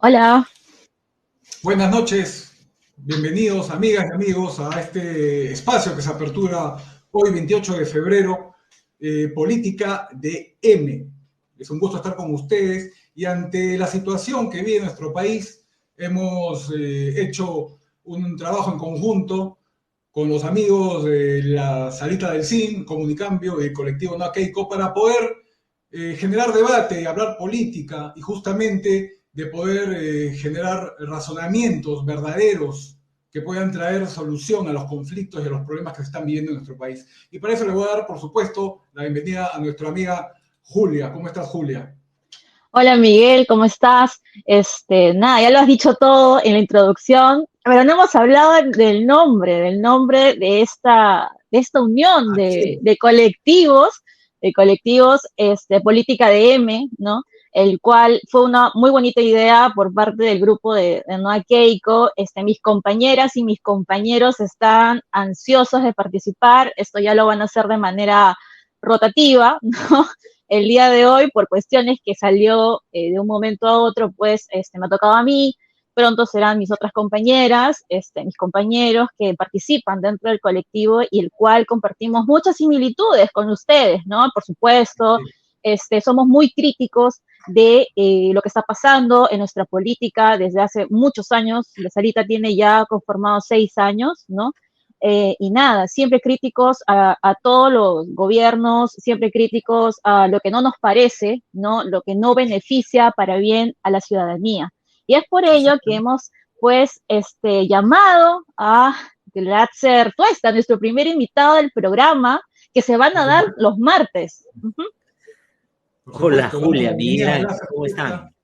Hola, Buenas noches, bienvenidos amigas y amigos a este espacio que se apertura hoy 28 de febrero, Política de M. Es un gusto estar con ustedes y ante la situación que vive nuestro país hemos hecho un trabajo en conjunto con los amigos de la Salita del CIN, Comunicambio y el colectivo No a Keiko para poder generar debate, hablar política y justamente de poder generar razonamientos verdaderos que puedan traer solución a los conflictos y a los problemas que se están viviendo en nuestro país. Y para eso le voy a dar, por supuesto, la bienvenida a nuestra amiga Julia. ¿Cómo estás, Julia? hola Miguel, ¿cómo estás? Nada, ya lo has dicho todo en la introducción, pero no hemos hablado del nombre de esta unión Así de colectivos, Política de M, ¿no? El cual fue una muy bonita idea por parte del grupo de Noa Keiko. Mis compañeras y mis compañeros están ansiosos de participar. Esto ya lo van a hacer de manera rotativa, ¿no? El día de hoy, por cuestiones que salió de un momento a otro, pues me ha tocado a mí, pronto serán mis otras compañeras, mis compañeros que participan dentro del colectivo y el cual compartimos muchas similitudes con ustedes, ¿no? Por supuesto, es. somos muy críticos de lo que está pasando en nuestra política desde hace muchos años. La Salita tiene ya conformado 6 años, ¿no? Y nada, siempre críticos a todos los gobiernos, siempre críticos a lo que no nos parece, ¿no? Lo que no beneficia para bien a la ciudadanía. Y es por ello que hemos, pues, llamado a Glatzer Tuesta, nuestro primer invitado del programa, que se van Por a dar supuesto, los martes. por Hola supuesto, damos la Julia, bienvenida Miguel a Ángel, Glaser ¿cómo Fiesta. están?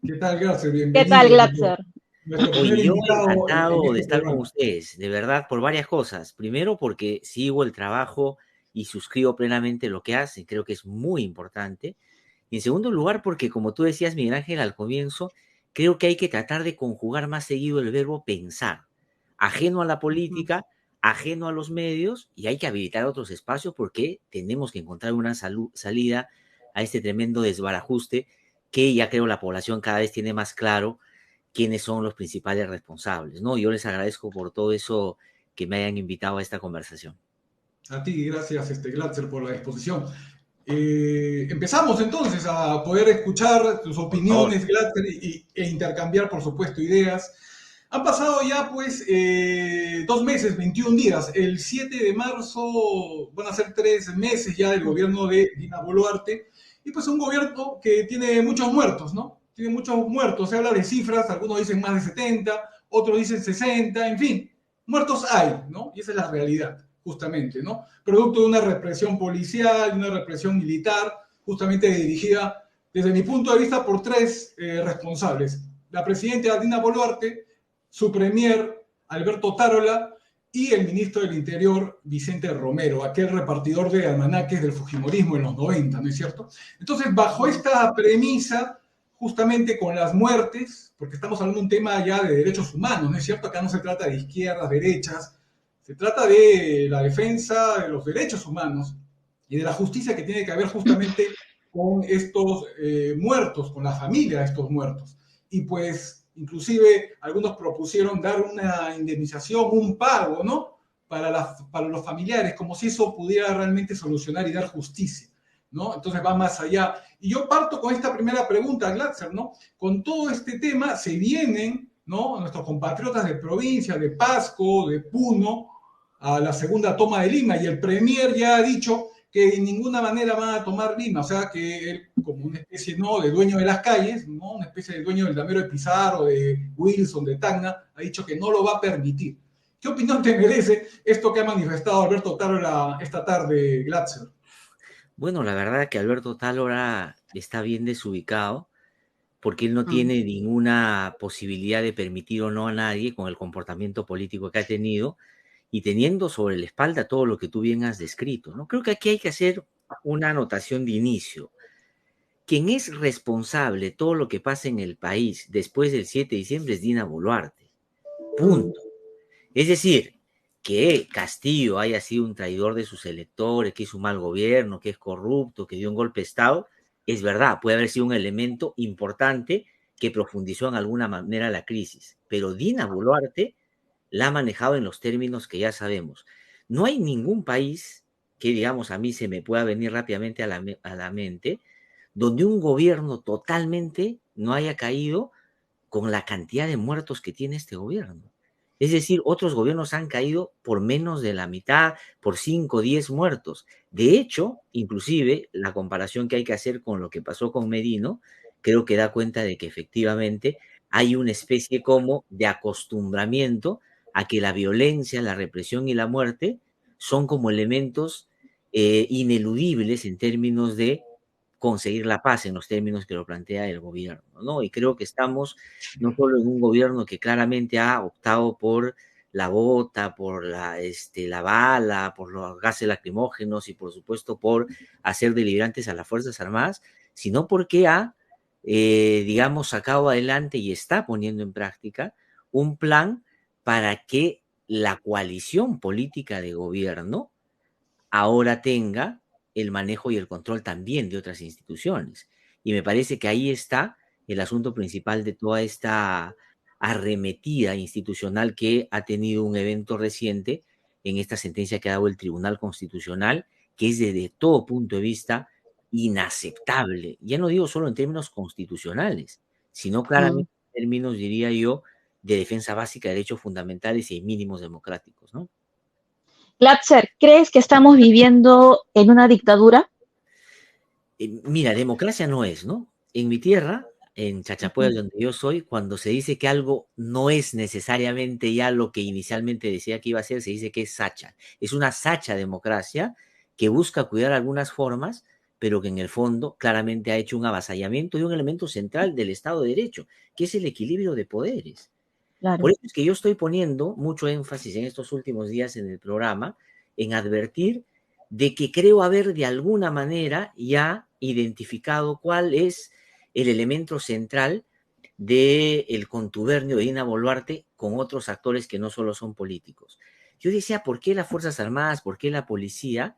¿Qué tal, Glaser? ¿Qué tal, Bienvenido, Glatzer? nuestro primer Hoy yo invitado en encantado de este estar con programa. ustedes, de verdad, por varias cosas. Primero, porque sigo el trabajo y suscribo plenamente lo que hacen, creo que es muy importante. Y en segundo lugar, porque como tú decías, Miguel Ángel, al comienzo, creo que hay que tratar de conjugar más seguido el verbo pensar, ajeno a la política, ajeno a los medios, y hay que habilitar otros espacios porque tenemos que encontrar una salida a este tremendo desbarajuste que ya creo la población cada vez tiene más claro quiénes son los principales responsables, ¿no? Yo les agradezco por todo eso que me hayan invitado a esta conversación. A ti, gracias, Glatzer, por la exposición. Empezamos entonces a poder escuchar tus Por favor. opiniones, Glatzer, e intercambiar, por supuesto, ideas. Han pasado ya, pues, 2 meses, 21 días. El 7 de marzo van a ser 3 meses ya del gobierno de Dina Boluarte. Y pues un gobierno que tiene muchos muertos, ¿no? Tiene muchos muertos. Se habla de cifras, algunos dicen más de 70, otros dicen 60, en fin. Muertos hay, ¿no? Y esa es la realidad, justamente, ¿no? Producto de una represión policial, de una represión militar, justamente dirigida, desde mi punto de vista, por tres responsables. La presidenta Dina Boluarte, su premier Alberto Tarola y el ministro del Interior Vicente Romero, aquel repartidor de almanaques del Fujimorismo en los 90, ¿no es cierto? Entonces, bajo esta premisa, justamente con las muertes, porque estamos hablando de un tema ya de derechos humanos, ¿no es cierto? Acá no se trata de izquierdas, derechas, se trata de la defensa de los derechos humanos y de la justicia que tiene que haber justamente con estos muertos, con la familia de estos muertos. Y pues, inclusive, algunos propusieron dar una indemnización, un pago, ¿no? Para los familiares, como si eso pudiera realmente solucionar y dar justicia, ¿no? Entonces va más allá. Y yo parto con esta primera pregunta, Glatzer, ¿no? Con todo este tema se vienen, ¿no? Nuestros compatriotas de provincia, de Pasco, de Puno, a la segunda toma de Lima y el Premier ya ha dicho que de ninguna manera van a tomar Lima, o sea que él, como una especie ¿no? de dueño de las calles, ¿no? Una especie de dueño del damero de Pizarro, de Wilson, de Tacna, ha dicho que no lo va a permitir. ¿Qué opinión te merece esto que ha manifestado Alberto Tarola esta tarde, Glatzer? Bueno, la verdad que Alberto Talora está bien desubicado porque él no Mm. tiene ninguna posibilidad de permitir o no a nadie con el comportamiento político que ha tenido y teniendo sobre la espalda todo lo que tú bien has descrito, ¿no? Creo que aquí hay que hacer una anotación de inicio. Quien es responsable de todo lo que pasa en el país después del 7 de diciembre es Dina Boluarte. Punto. Es decir, que Castillo haya sido un traidor de sus electores, que hizo un mal gobierno, que es corrupto, que dio un golpe de Estado, es verdad, puede haber sido un elemento importante que profundizó en alguna manera la crisis, pero Dina Boluarte la ha manejado en los términos que ya sabemos. No hay ningún país que, digamos, a mí se me pueda venir rápidamente a la mente, donde un gobierno totalmente no haya caído con la cantidad de muertos que tiene este gobierno. Es decir, otros gobiernos han caído por menos de la mitad, por 5 o 10 muertos. De hecho, inclusive, la comparación que hay que hacer con lo que pasó con Merino, creo que da cuenta de que efectivamente hay una especie como de acostumbramiento a que la violencia, la represión y la muerte son como elementos ineludibles en términos de conseguir la paz en los términos que lo plantea el gobierno, ¿no? Y creo que estamos no solo en un gobierno que claramente ha optado por la bota, por la bala, por los gases lacrimógenos y por supuesto por hacer deliberantes a las Fuerzas Armadas, sino porque ha, digamos, sacado adelante y está poniendo en práctica un plan para que la coalición política de gobierno ahora tenga el manejo y el control también de otras instituciones. Y me parece que ahí está el asunto principal de toda esta arremetida institucional que ha tenido un evento reciente en esta sentencia que ha dado el Tribunal Constitucional, que es desde todo punto de vista inaceptable. Ya no digo solo en términos constitucionales, sino Mm. claramente en términos, diría yo, de defensa básica de derechos fundamentales y mínimos democráticos, ¿no? Glatzer, ¿crees que estamos viviendo en una dictadura? Mira, democracia no es, ¿no? En mi tierra, en Chachapoyas, Ujú. donde yo soy, cuando se dice que algo no es necesariamente ya lo que inicialmente decía que iba a ser, se dice que es sacha. Es una sacha democracia que busca cuidar algunas formas, pero que en el fondo claramente ha hecho un avasallamiento de un elemento central del Estado de Derecho, que es el equilibrio de poderes. Por Claro. eso es que yo estoy poniendo mucho énfasis en estos últimos días en el programa, en advertir de que creo haber de alguna manera ya identificado cuál es el elemento central del contubernio de Dina Boluarte con otros actores que no solo son políticos. Yo decía, ¿por qué las Fuerzas Armadas, por qué la policía,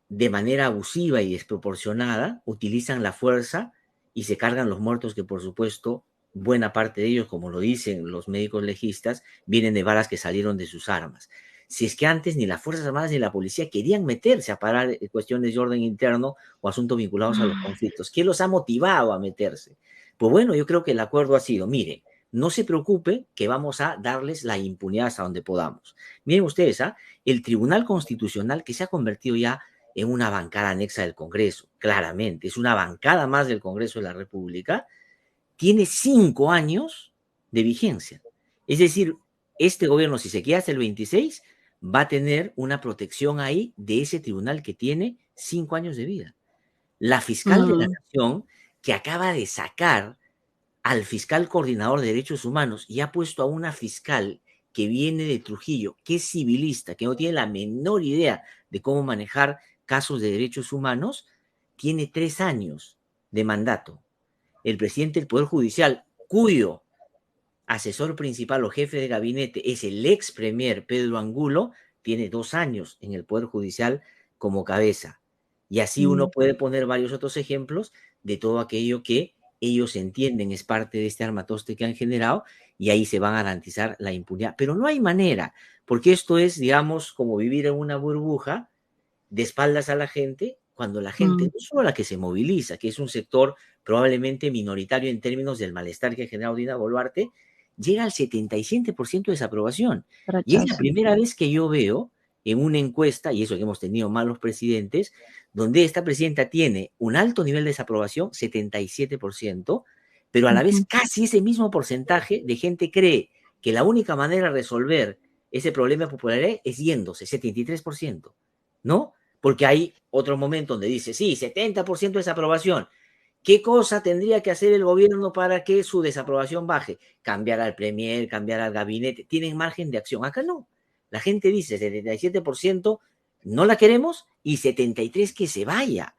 de manera abusiva y desproporcionada, utilizan la fuerza y se cargan los muertos que, por supuesto, buena parte de ellos, como lo dicen los médicos legistas, vienen de balas que salieron de sus armas? Si es que antes ni las Fuerzas Armadas ni la policía querían meterse a parar cuestiones de orden interno o asuntos vinculados a los conflictos. ¿Qué los ha motivado a meterse? Pues bueno, yo creo que el acuerdo ha sido, mire, no se preocupe que vamos a darles la impunidad hasta donde podamos. Miren ustedes, ¿ah? El Tribunal Constitucional, que se ha convertido ya en una bancada anexa del Congreso, claramente, es una bancada más del Congreso de la República, tiene 5 años de vigencia. Es decir, este gobierno, si se queda hasta el 26, va a tener una protección ahí de ese tribunal que tiene 5 años de vida. La fiscal de la Mm. Nación, que acaba de sacar al fiscal coordinador de derechos humanos y ha puesto a una fiscal que viene de Trujillo, que es civilista, que no tiene la menor idea de cómo manejar casos de derechos humanos, tiene 3 años de mandato. El presidente del Poder Judicial, cuyo asesor principal o jefe de gabinete es el ex premier Pedro Angulo, tiene 2 años en el Poder Judicial como cabeza. Y así uno Mm. puede poner varios otros ejemplos de todo aquello que ellos entienden es parte de este armatoste que han generado y ahí se va a garantizar la impunidad. Pero no hay manera, porque esto es, digamos, como vivir en una burbuja de espaldas a la gente, cuando la gente Mm. no es solo la que se moviliza, que es un sector probablemente minoritario en términos del malestar que ha generado Dina Boluarte, llega al 77% de desaprobación. Y es la Rechazo. primera vez que yo veo en una encuesta, y eso que hemos tenido malos presidentes, donde esta presidenta tiene un alto nivel de desaprobación, 77%, pero a la vez Ujú. casi ese mismo porcentaje de gente cree que la única manera de resolver ese problema de popularidad es yéndose, 73%, ¿no? Porque hay otro momento donde dice, sí, 70% de desaprobación. ¿Qué cosa tendría que hacer el gobierno para que su desaprobación baje? Cambiar al premier, cambiar al gabinete. Tienen margen de acción. Acá no. La gente dice 77% no la queremos y 73% que se vaya.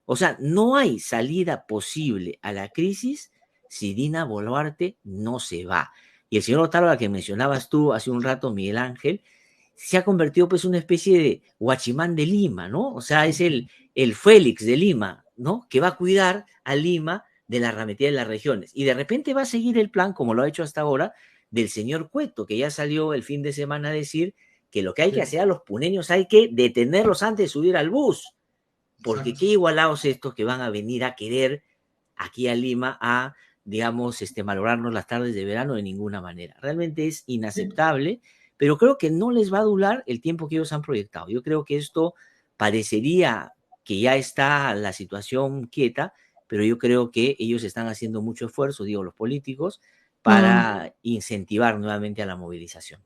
O sea, no hay salida posible a la crisis si Dina Boluarte no se va. Y el señor Otálora que mencionabas tú hace un rato, Miguel Ángel, se ha convertido pues en una especie de guachimán de Lima, ¿no? O sea, es el Félix de Lima, ¿no? Que va a cuidar a Lima de la arremetida de las regiones. Y de repente va a seguir el plan, como lo ha hecho hasta ahora, del señor Cueto, que ya salió el fin de semana a decir que lo que hay que hacer a los puneños hay que detenerlos antes de subir al bus, porque Exacto. qué igualados estos que van a venir a querer aquí a Lima a, digamos, malograrnos las tardes de verano de ninguna manera. Realmente es inaceptable, pero creo que no les va a durar el tiempo que ellos han proyectado. Yo creo que esto parecería que ya está la situación quieta, pero yo creo que ellos están haciendo mucho esfuerzo, digo, los políticos, para incentivar nuevamente a la movilización.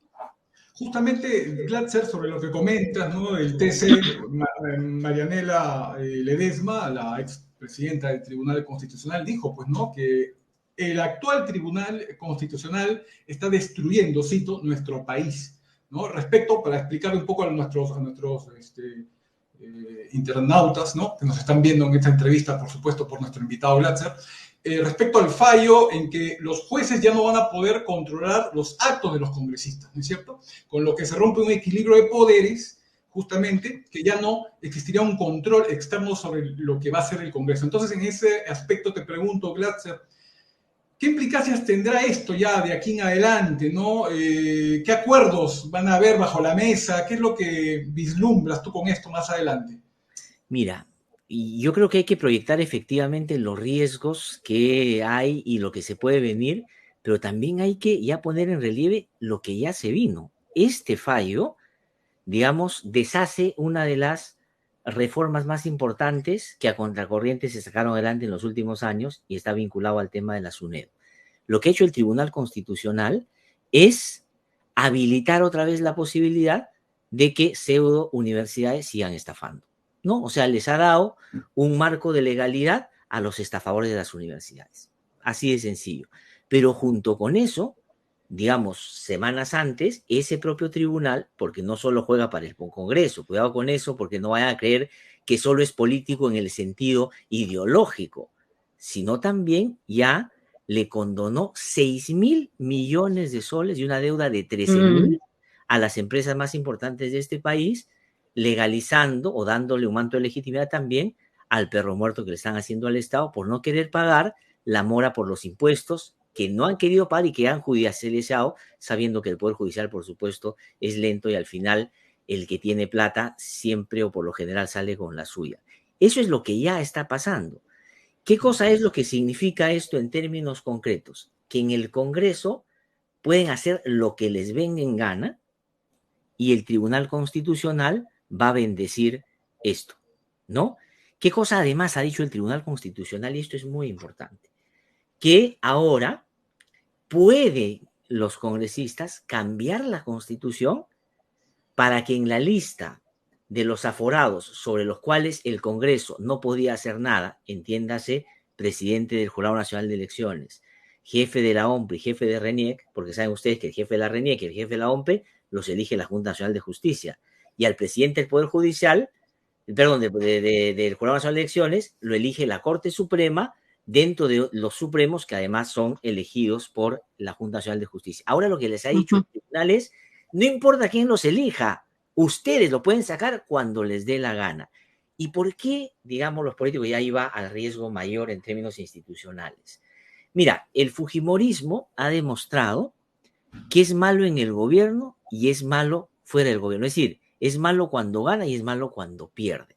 Justamente, Glatzer, sobre lo que comentas, ¿no? El TC, Marianela Ledesma, la expresidenta del Tribunal Constitucional, dijo, pues, ¿no? Que el actual Tribunal Constitucional está destruyendo, cito, nuestro país, ¿no? Respecto, para explicar un poco a nuestros internautas, ¿no? Que nos están viendo en esta entrevista, por supuesto, por nuestro invitado Glatzer, respecto al fallo en que los jueces ya no van a poder controlar los actos de los congresistas, ¿no es cierto? Con lo que se rompe un equilibrio de poderes, justamente, que ya no existiría un control externo sobre lo que va a hacer el Congreso. Entonces, en ese aspecto te pregunto, Glatzer, ¿qué implicancias tendrá esto ya de aquí en adelante, ¿no? ¿Qué acuerdos van a haber bajo la mesa? ¿Qué es lo que vislumbras tú con esto más adelante? Mira, y yo creo que hay que proyectar efectivamente los riesgos que hay y lo que se puede venir, pero también hay que ya poner en relieve lo que ya se vino. Este fallo, digamos, deshace una de las reformas más importantes que a contracorriente se sacaron adelante en los últimos años y está vinculado al tema de la SUNED. Lo que ha hecho el Tribunal Constitucional es habilitar otra vez la posibilidad de que pseudo universidades sigan estafando, ¿no? O sea, les ha dado un marco de legalidad a los estafadores de las universidades. Así de sencillo. Pero junto con eso, digamos, semanas antes, ese propio tribunal, porque no solo juega para el Congreso, cuidado con eso, porque no vayan a creer que solo es político en el sentido ideológico, sino también ya le condonó 6.000 millones de soles y una deuda de 13.000 a las empresas más importantes de este país, legalizando o dándole un manto de legitimidad también al perro muerto que le están haciendo al Estado por no querer pagar la mora por los impuestos que no han querido pagar y que han judicializado, sabiendo que el Poder Judicial, por supuesto, es lento y al final el que tiene plata siempre o por lo general sale con la suya. Eso es lo que ya está pasando. ¿Qué cosa es lo que significa esto en términos concretos? Que en el Congreso pueden hacer lo que les venga en gana y el Tribunal Constitucional va a bendecir esto, ¿no? ¿Qué cosa además ha dicho el Tribunal Constitucional? Y esto es muy importante. Que ahora pueden los congresistas cambiar la Constitución para que en la lista de los aforados sobre los cuales el Congreso no podía hacer nada, entiéndase, presidente del Jurado Nacional de Elecciones, jefe de la OMPE y jefe de RENIEC, porque saben ustedes que el jefe de la RENIEC y el jefe de la OMPE los elige la Junta Nacional de Justicia, y al presidente del Poder Judicial, perdón, del Jurado Nacional de Elecciones, lo elige la Corte Suprema dentro de los supremos que además son elegidos por la Junta Nacional de Justicia. Ahora lo que les ha dicho el tribunal es, no importa quién los elija, ustedes lo pueden sacar cuando les dé la gana. ¿Y por qué, digamos, los políticos ya iba al riesgo mayor en términos institucionales? Mira, el fujimorismo ha demostrado que es malo en el gobierno y es malo fuera del gobierno. Es decir, es malo cuando gana y es malo cuando pierde.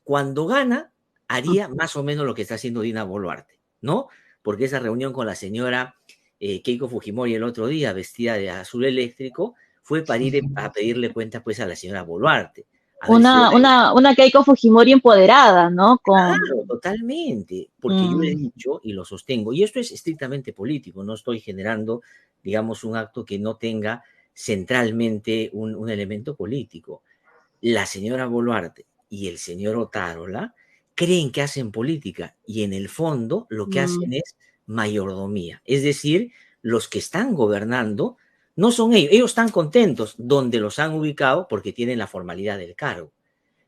Cuando gana, haría más o menos lo que está haciendo Dina Boluarte, ¿no? Porque esa reunión con la señora Keiko Fujimori el otro día, vestida de azul eléctrico, fue para ir a pedirle cuenta pues a la señora Boluarte. Una Keiko Fujimori empoderada, ¿no? Claro, totalmente, porque yo he dicho y lo sostengo, y esto es estrictamente político, no estoy generando, digamos, un acto que no tenga centralmente un elemento político. La señora Boluarte y el señor Otárola creen que hacen política y en el fondo lo que hacen es mayordomía. Es decir, los que están gobernando no son ellos están contentos donde los han ubicado porque tienen la formalidad del cargo.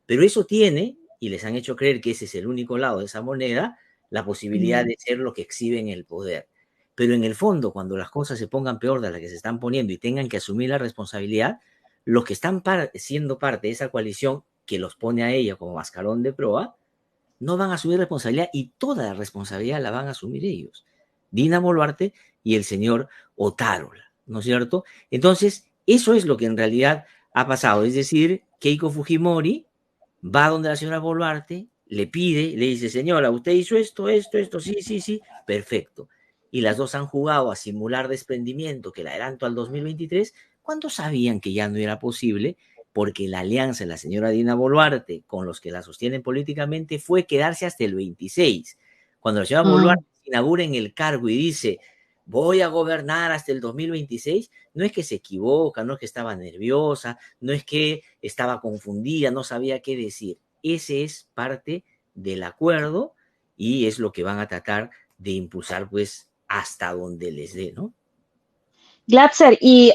Pero eso tiene, y les han hecho creer que ese es el único lado de esa moneda, la posibilidad de ser lo que exhiben el poder. Pero en el fondo, cuando las cosas se pongan peor de las que se están poniendo y tengan que asumir la responsabilidad, los que están siendo parte de esa coalición que los pone a ella como mascarón de proa, no van a asumir responsabilidad y toda la responsabilidad la van a asumir ellos. Dina Boluarte y el señor Otárola, ¿no es cierto? Entonces, eso es lo que en realidad ha pasado. Es decir, Keiko Fujimori va donde la señora Boluarte, le pide, le dice, señora, usted hizo esto, sí, sí, sí, perfecto. Y las dos han jugado a simular desprendimiento, que el adelanto al 2023, cuando sabían que ya no era posible, porque la alianza de la señora Dina Boluarte con los que la sostienen políticamente fue quedarse hasta el 26. Cuando la señora Boluarte se inaugura en el cargo y dice, voy a gobernar hasta el 2026, no es que se equivoca, no es que estaba nerviosa, no es que estaba confundida, no sabía qué decir. Ese es parte del acuerdo y es lo que van a tratar de impulsar, pues, hasta donde les dé, ¿no? Glatzer, y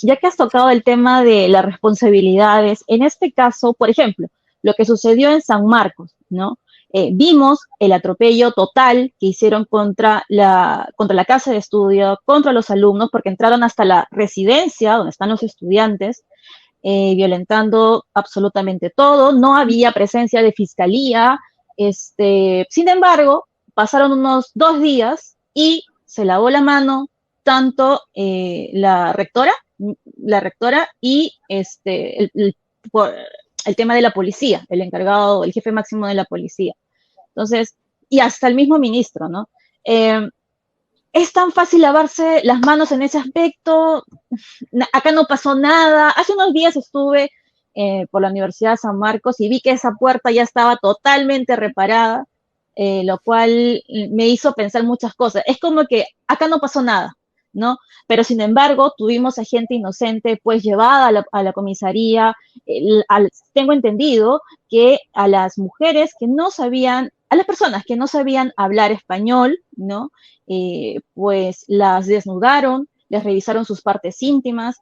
ya que has tocado el tema de las responsabilidades, en este caso, por ejemplo, lo que sucedió en San Marcos, ¿no? Vimos el atropello total que hicieron contra la casa de estudio, contra los alumnos, porque entraron hasta la residencia donde están los estudiantes, violentando absolutamente todo. No había presencia de fiscalía. Sin embargo, pasaron unos 2 días y se lavó la mano tanto la rectora y el tema de la policía, el encargado, el jefe máximo de la policía. Entonces, y hasta el mismo ministro, ¿no? Es tan fácil lavarse las manos en ese aspecto. Acá no pasó nada. Hace unos días estuve por la Universidad de San Marcos y vi que esa puerta ya estaba totalmente reparada, lo cual me hizo pensar muchas cosas. Es como que acá no pasó nada, ¿no? Pero sin embargo, tuvimos a gente inocente pues llevada a la comisaría. Tengo entendido que a las mujeres que no sabían, a las personas que no sabían hablar español, ¿no? Pues las desnudaron, les revisaron sus partes íntimas,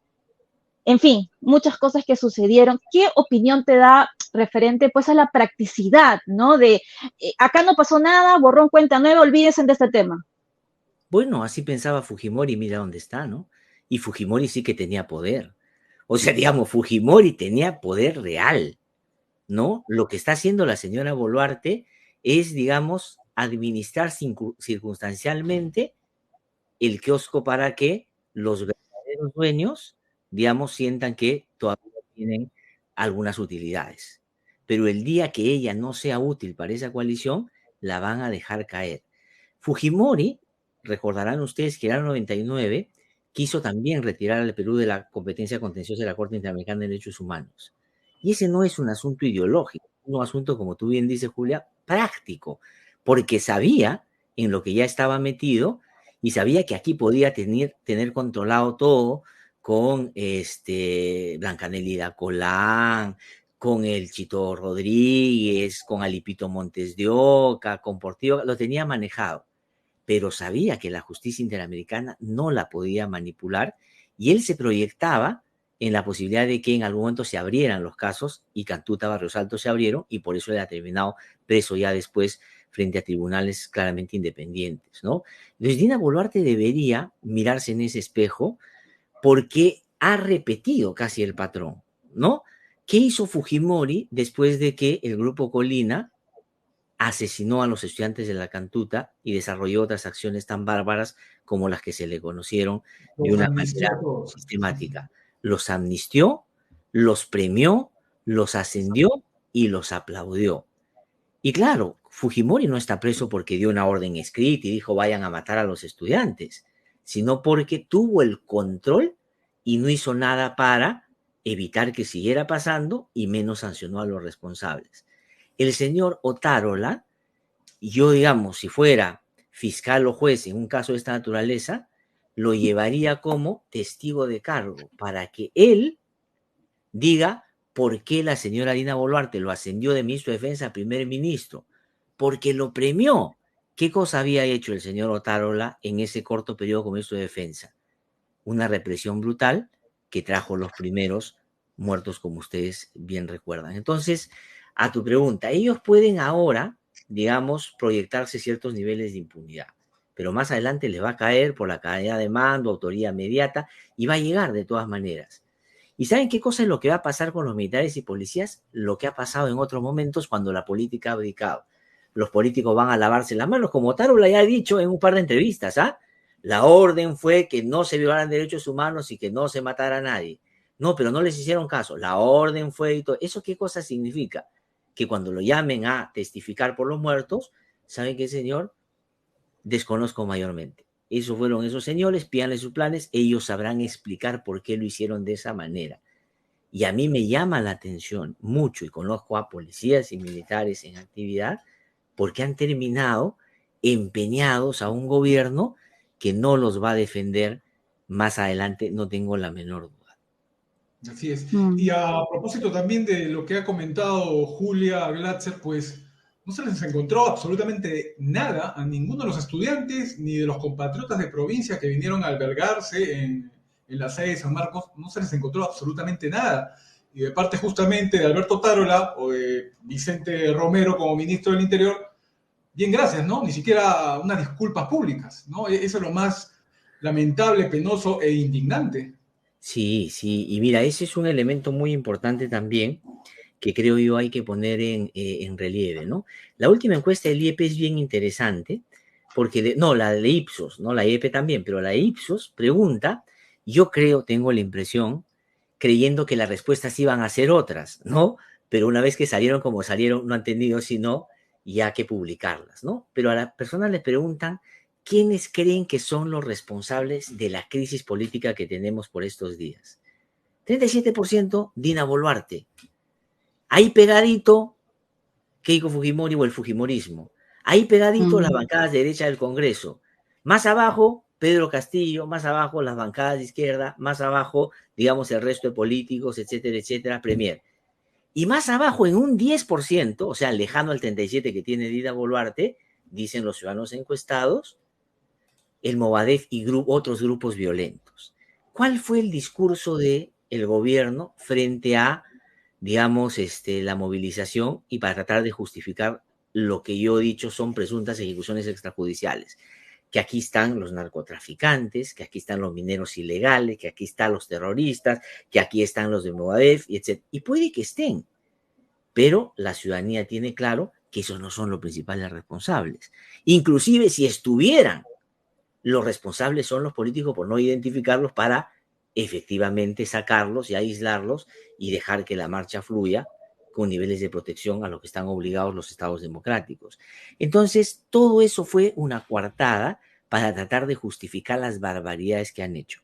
en fin, muchas cosas que sucedieron. ¿Qué opinión te da referente pues a la practicidad, ¿no? De acá no pasó nada, borrón cuenta nueva, olvídense de este tema. Bueno, así pensaba Fujimori, mira dónde está, ¿no? Y Fujimori sí que tenía poder. O sea, digamos, Fujimori tenía poder real, ¿no? Lo que está haciendo la señora Boluarte es, digamos, administrar circunstancialmente el kiosco para que los verdaderos dueños, digamos, sientan que todavía tienen algunas utilidades. Pero el día que ella no sea útil para esa coalición, la van a dejar caer. Fujimori, recordarán ustedes que en el 99 quiso también retirar al Perú de la competencia contenciosa de la Corte Interamericana de Derechos Humanos. Y ese no es un asunto ideológico, es un asunto, como tú bien dices, Julia, práctico, porque sabía en lo que ya estaba metido y sabía que aquí podía tener controlado todo con Blanca Nelida Colán, con el Chito Rodríguez, con Alipito Montes de Oca, con Portillo, lo tenía manejado, pero sabía que la justicia interamericana no la podía manipular y él se proyectaba en la posibilidad de que en algún momento se abrieran los casos y Cantuta, Barrios Altos se abrieron y por eso él ha terminado preso ya después frente a tribunales claramente independientes, ¿no? Entonces Dina Boluarte debería mirarse en ese espejo porque ha repetido casi el patrón, ¿no? ¿Qué hizo Fujimori después de que el grupo Colina asesinó a los estudiantes de la Cantuta y desarrolló otras acciones tan bárbaras como las que se le conocieron de Los una amnistió manera a todos. sistemática? Los amnistió, los premió, los ascendió y los aplaudió. Y claro, Fujimori no está preso porque dio una orden escrita y dijo vayan a matar a los estudiantes, sino porque tuvo el control y no hizo nada para evitar que siguiera pasando y menos sancionó a los responsables. El señor Otárola, yo digamos, si fuera fiscal o juez en un caso de esta naturaleza, lo llevaría como testigo de cargo para que él diga por qué la señora Dina Boluarte lo ascendió de ministro de Defensa a primer ministro, porque lo premió. ¿Qué cosa había hecho el señor Otárola en ese corto periodo como ministro de Defensa? Una represión brutal que trajo los primeros muertos, como ustedes bien recuerdan. Entonces, a tu pregunta, ellos pueden ahora, digamos, proyectarse ciertos niveles de impunidad, pero más adelante les va a caer por la cadena de mando, autoría inmediata, y va a llegar de todas maneras. ¿Y saben qué cosa es lo que va a pasar con los militares y policías? Lo que ha pasado en otros momentos cuando la política ha abdicado. los políticos van a lavarse las manos, como Tarola ya ha dicho en un par de entrevistas, ¿ah? La orden fue que no se violaran derechos humanos y que no se matara a nadie. No, pero no les hicieron caso. La orden fue y todo. ¿Eso qué cosa significa? Que cuando lo llamen a testificar por los muertos, ¿saben qué, señor? Desconozco mayormente. Esos fueron esos señores, pídanle sus planes, ellos sabrán explicar por qué lo hicieron de esa manera. Y a mí me llama la atención mucho, y conozco a policías y militares en actividad, porque han terminado empeñados a un gobierno que no los va a defender más adelante, no tengo la menor duda. Así es. Y a propósito también de lo que ha comentado Julia Glatzer, pues no se les encontró absolutamente nada a ninguno de los estudiantes ni de los compatriotas de provincia que vinieron a albergarse en la sede de San Marcos, no se les encontró absolutamente nada. Y de parte justamente de Alberto Tarola o de Vicente Romero como ministro del Interior, bien, gracias, ¿no? Ni siquiera unas disculpas públicas, ¿no? Eso es lo más lamentable, penoso e indignante. Sí, sí, y mira, ese es un elemento muy importante también que creo yo hay que poner en relieve, ¿no? La última encuesta del IEP es bien interesante, porque, no, la de Ipsos, no la IEP también, pero la de Ipsos pregunta, yo creo, tengo la impresión, creyendo que las respuestas iban a ser otras, ¿no? Pero una vez que salieron como salieron, no han tenido sino ya que publicarlas, ¿no? Pero a las personas les preguntan, ¿quiénes creen que son los responsables de la crisis política que tenemos por estos días? 37% Dina Boluarte. Ahí pegadito Keiko Fujimori o el Fujimorismo. Ahí pegadito las bancadas de derecha del Congreso. Más abajo, Pedro Castillo, más abajo las bancadas de izquierda, más abajo, digamos, el resto de políticos, etcétera, etcétera, Premier. Y más abajo, en un 10%, o sea, lejano al 37% que tiene Dina Boluarte, dicen los ciudadanos encuestados, el Movadef y otros grupos violentos. ¿Cuál fue el discurso del gobierno frente a, digamos, la movilización y para tratar de justificar lo que yo he dicho son presuntas ejecuciones extrajudiciales? Que aquí están los narcotraficantes, que aquí están los mineros ilegales, que aquí están los terroristas, que aquí están los de Movadef, etc. Y puede que estén, pero la ciudadanía tiene claro que esos no son los principales responsables. Inclusive si estuvieran, los responsables son los políticos por no identificarlos para efectivamente sacarlos y aislarlos y dejar que la marcha fluya con niveles de protección a lo que están obligados los estados democráticos. Entonces, todo eso fue una coartada para tratar de justificar las barbaridades que han hecho.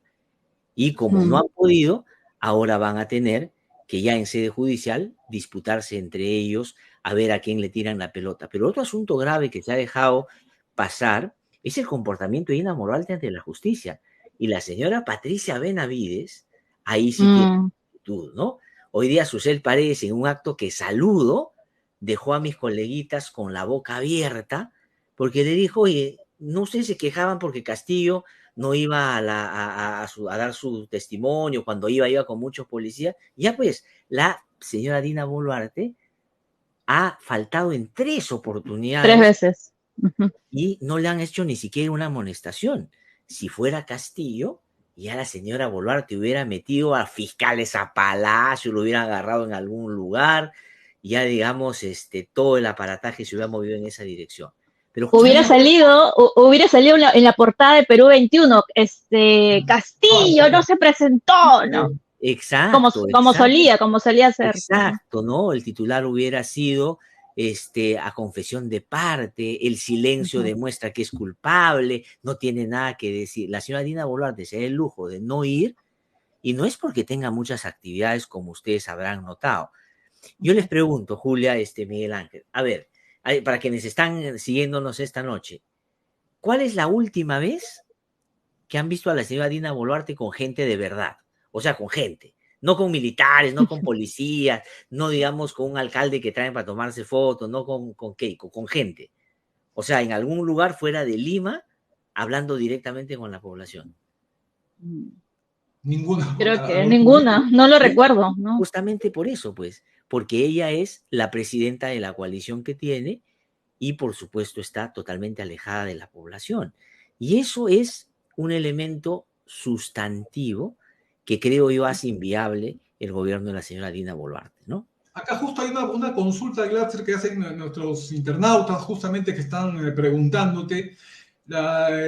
Y como no han podido, ahora van a tener que ya en sede judicial disputarse entre ellos a ver a quién le tiran la pelota. Pero otro asunto grave que se ha dejado pasar es el comportamiento de Dina Boluarte ante la justicia. Y la señora Patricia Benavides, ahí sí tiene actitud, ¿no? Hoy día Susel Paredes, en un acto que saludo, dejó a mis coleguitas con la boca abierta, porque le dijo, oye, no sé, se quejaban porque Castillo no iba a dar su testimonio, cuando iba con muchos policías. Ya pues, la señora Dina Boluarte ha faltado en 3 oportunidades. 3 veces. Y no le han hecho ni siquiera una amonestación. Si fuera Castillo, ya la señora Boluarte hubiera metido a fiscales a Palacio, lo hubiera agarrado en algún lugar, ya digamos, todo el aparataje se hubiera movido en esa dirección. Pero hubiera salido en la portada de Perú 21, Castillo no se presentó, ¿no? Exacto. Como solía ser. Exacto, ¿no? El titular hubiera sido a confesión de parte, el silencio demuestra que es culpable, no tiene nada que decir. La señora Dina Boluarte se da el lujo de no ir, y no es porque tenga muchas actividades como ustedes habrán notado. Yo les pregunto, Julia, Miguel Ángel, a ver, para quienes están siguiéndonos esta noche, ¿cuál es la última vez que han visto a la señora Dina Boluarte con gente de verdad? O sea, con gente, no con militares, no con policías, no digamos con un alcalde que traen para tomarse fotos, no con Keiko, con gente. O sea, en algún lugar fuera de Lima, hablando directamente con la población. Ninguna. Creo que ninguna, no lo recuerdo, ¿no? Justamente por eso, pues, porque ella es la presidenta de la coalición que tiene y por supuesto está totalmente alejada de la población. Y eso es un elemento sustantivo que creo yo hace inviable el gobierno de la señora Dina Boluarte, ¿no? Acá justo hay una consulta, Glatzer, que hacen nuestros internautas, justamente que están preguntándote.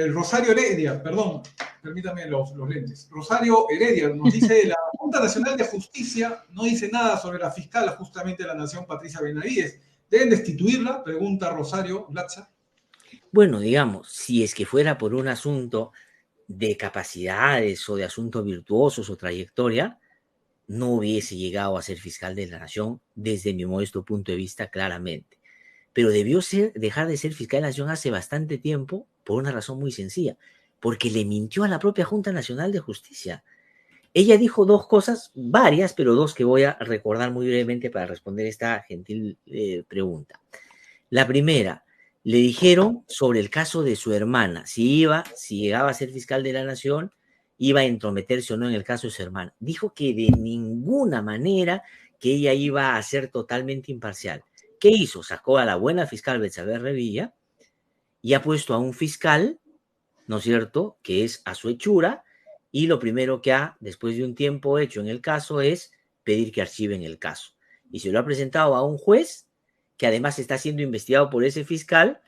Rosario Heredia, perdón, permítame los lentes. Rosario Heredia nos dice, la Junta Nacional de Justicia no dice nada sobre la fiscal justamente de la Nación, Patricia Benavides. ¿Deben destituirla? Pregunta Rosario Glatzer. Bueno, digamos, si es que fuera por un asunto de capacidades o de asuntos virtuosos o trayectoria, no hubiese llegado a ser fiscal de la nación desde mi modesto punto de vista claramente. Pero debió dejar de ser fiscal de la nación hace bastante tiempo por una razón muy sencilla, porque le mintió a la propia Junta Nacional de Justicia. Ella dijo dos cosas, varias, pero dos que voy a recordar muy brevemente para responder esta gentil pregunta. La primera, le dijeron sobre el caso de su hermana, si llegaba a ser fiscal de la nación, iba a entrometerse o no en el caso de su hermana. Dijo que de ninguna manera que ella iba a ser totalmente imparcial. ¿Qué hizo? Sacó a la buena fiscal Betsabe Revilla y ha puesto a un fiscal, ¿no es cierto?, que es a su hechura, y lo primero que ha, después de un tiempo hecho en el caso, es pedir que archiven el caso. Y se lo ha presentado a un juez que además está siendo investigado por ese fiscal,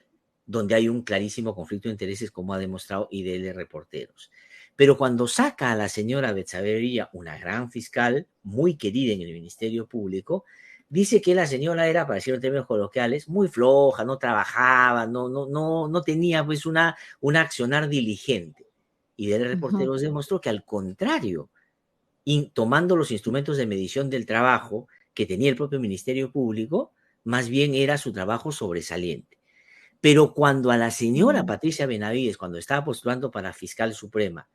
donde hay un clarísimo conflicto de intereses, como ha demostrado IDL Reporteros. Pero cuando saca a la señora Betsabe Revilla, una gran fiscal, muy querida en el Ministerio Público, dice que la señora era, para decirlo en términos coloquiales, muy floja, no trabajaba, no tenía pues un accionar diligente. Y de Reporteros demostró que al contrario, tomando los instrumentos de medición del trabajo que tenía el propio Ministerio Público, más bien era su trabajo sobresaliente. Pero cuando a la señora Patricia Benavides, cuando estaba postulando para fiscal suprema,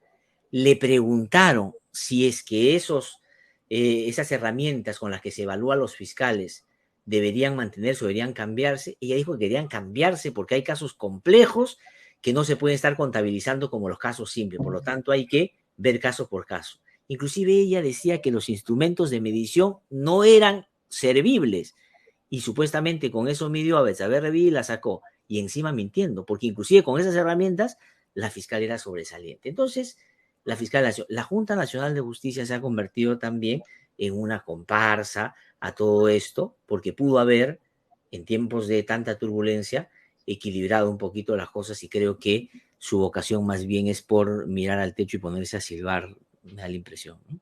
le preguntaron si es que esas herramientas con las que se evalúan los fiscales deberían mantenerse o deberían cambiarse, ella dijo que deberían cambiarse porque hay casos complejos que no se pueden estar contabilizando como los casos simples, por lo tanto hay que ver caso por caso. Inclusive ella decía que los instrumentos de medición no eran servibles y supuestamente con eso midió a Betsabe Revilla y la sacó, y encima mintiendo, porque inclusive con esas herramientas la fiscal era sobresaliente. Entonces, la Junta Nacional de Justicia se ha convertido también en una comparsa a todo esto, porque pudo haber, en tiempos de tanta turbulencia, equilibrado un poquito las cosas, y creo que su vocación más bien es por mirar al techo y ponerse a silbar, me da la impresión, ¿no?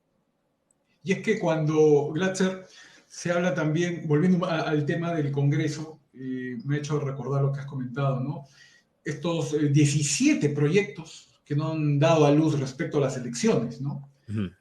Y es que cuando Glatzer se habla también, volviendo al tema del Congreso, me ha hecho recordar lo que has comentado, ¿no? Estos 17 proyectos que no han dado a luz respecto a las elecciones, ¿no?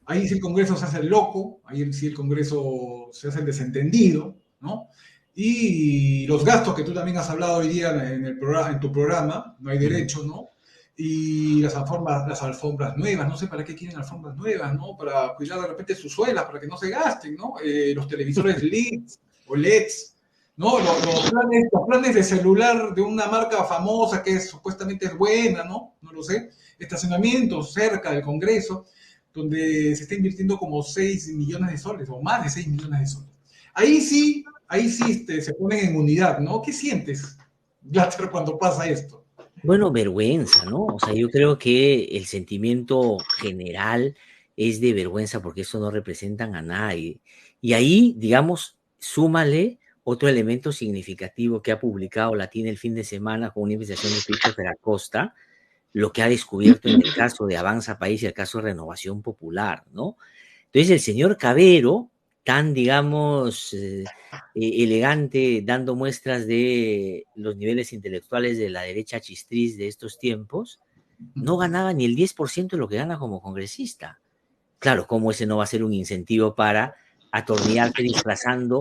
Ahí sí el Congreso se hace el loco, ahí sí el Congreso se hace el desentendido, ¿no? Y los gastos que tú también has hablado hoy día en tu programa, no hay derecho, ¿no? Y las alfombras nuevas, no sé para qué quieren alfombras nuevas, ¿no? Para cuidar de repente sus suelas, para que no se gasten, ¿no? Los televisores LEDs o LEDs, ¿no? Los planes de celular de una marca famosa que supuestamente es buena, ¿no? No lo sé. Estacionamientos cerca del Congreso, donde se está invirtiendo como 6 millones de soles, o más de 6 millones de soles. Ahí sí se ponen en unidad, ¿no? ¿Qué sientes, Blatter, cuando pasa esto? Bueno, vergüenza, ¿no? O sea, yo creo que el sentimiento general es de vergüenza porque eso no representan a nadie. Y ahí, digamos, súmale otro elemento significativo que ha publicado Latina el fin de semana con una investigación de Christopher Acosta, lo que ha descubierto en el caso de Avanza País y el caso de Renovación Popular, ¿no? Entonces, el señor Cabero, tan, digamos, elegante, dando muestras de los niveles intelectuales de la derecha chistriz de estos tiempos, no ganaba ni el 10% de lo que gana como congresista. Claro, ¿cómo ese no va a ser un incentivo para atornillarse disfrazando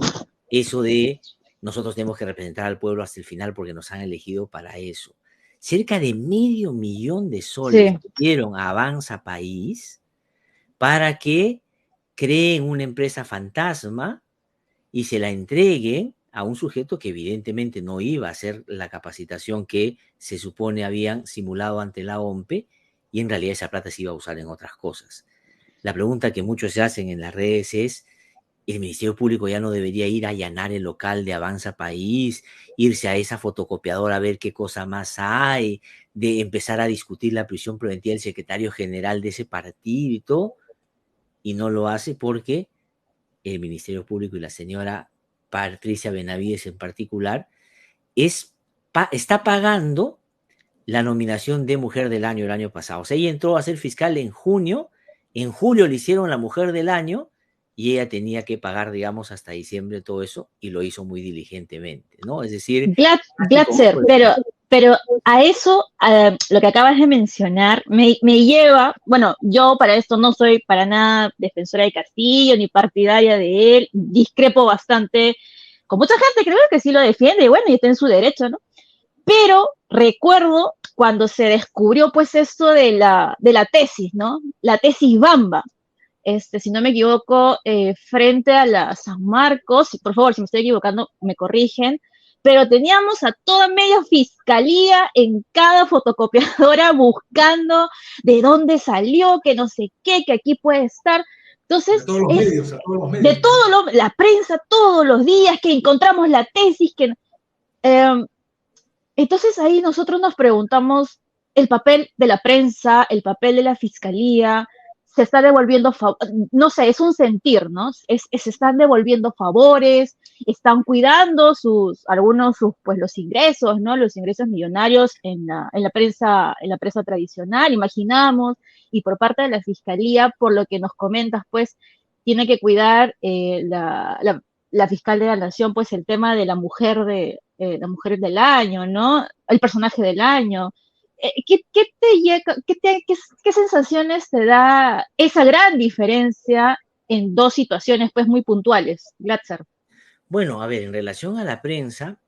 eso de nosotros tenemos que representar al pueblo hasta el final porque nos han elegido para eso? Cerca de $500,000 dieron a Avanza País para que creen una empresa fantasma y se la entreguen a un sujeto que evidentemente no iba a hacer la capacitación que se supone habían simulado ante la OMPE, y en realidad esa plata se iba a usar en otras cosas. La pregunta que muchos se hacen en las redes es, ¿el Ministerio Público ya no debería ir a allanar el local de Avanza País, irse a esa fotocopiadora a ver qué cosa más hay, de empezar a discutir la prisión preventiva del secretario general de ese partido y todo? Y no lo hace porque el Ministerio Público y la señora Patricia Benavides en particular, está pagando la nominación de Mujer del Año el año pasado. O sea, ella entró a ser fiscal en junio, en julio le hicieron la Mujer del Año y ella tenía que pagar, digamos, hasta diciembre todo eso y lo hizo muy diligentemente, ¿no? Es decir, Glatzer, pero a eso, lo que acabas de mencionar, me lleva, bueno, yo para esto no soy para nada defensora de Castillo ni partidaria de él, discrepo bastante con mucha gente, creo que sí lo defiende, y bueno, y está en su derecho, ¿no? Pero recuerdo cuando se descubrió pues esto de la tesis, ¿no? La tesis Bamba, si no me equivoco, frente a la San Marcos, por favor, si me estoy equivocando, me corrigen, pero teníamos a toda media fiscalía en cada fotocopiadora buscando de dónde salió, que no sé qué, que aquí puede estar. Entonces, a todos los medios, a todos los medios. De todo la prensa todos los días, que encontramos la tesis, que... entonces ahí nosotros nos preguntamos el papel de la prensa, el papel de la fiscalía, se está devolviendo, no sé, es un sentir, ¿no? Se están devolviendo favores, están cuidando algunos pues los ingresos, ¿no? Los ingresos millonarios en la prensa tradicional, imaginamos, y por parte de la fiscalía, por lo que nos comentas, pues, tiene que cuidar la fiscal de la nación, pues, el tema de la mujer del año, ¿no? El personaje del año. ¿Qué sensaciones te da esa gran diferencia en dos situaciones pues muy puntuales, Glatzer? Bueno, a ver, en relación a la prensa,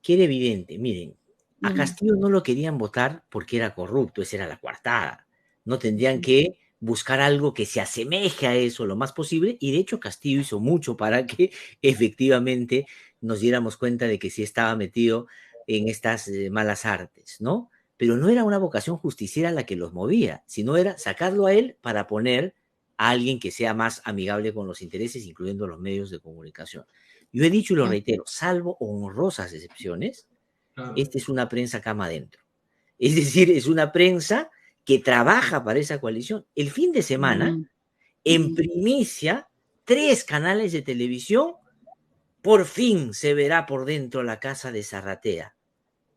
queda evidente, miren, a Castillo no lo querían votar porque era corrupto, esa era la coartada. No tendrían que buscar algo que se asemeje a eso lo más posible, y de hecho Castillo hizo mucho para que efectivamente nos diéramos cuenta de que sí estaba metido en estas malas artes, ¿no? Pero no era una vocación justiciera la que los movía, sino era sacarlo a él para poner a alguien que sea más amigable con los intereses, incluyendo los medios de comunicación. Yo he dicho y lo reitero, salvo honrosas excepciones, esta es una prensa cama adentro. Es decir, es una prensa que trabaja para esa coalición. El fin de semana, en primicia, 3 canales de televisión, por fin se verá por dentro la casa de Zarratea.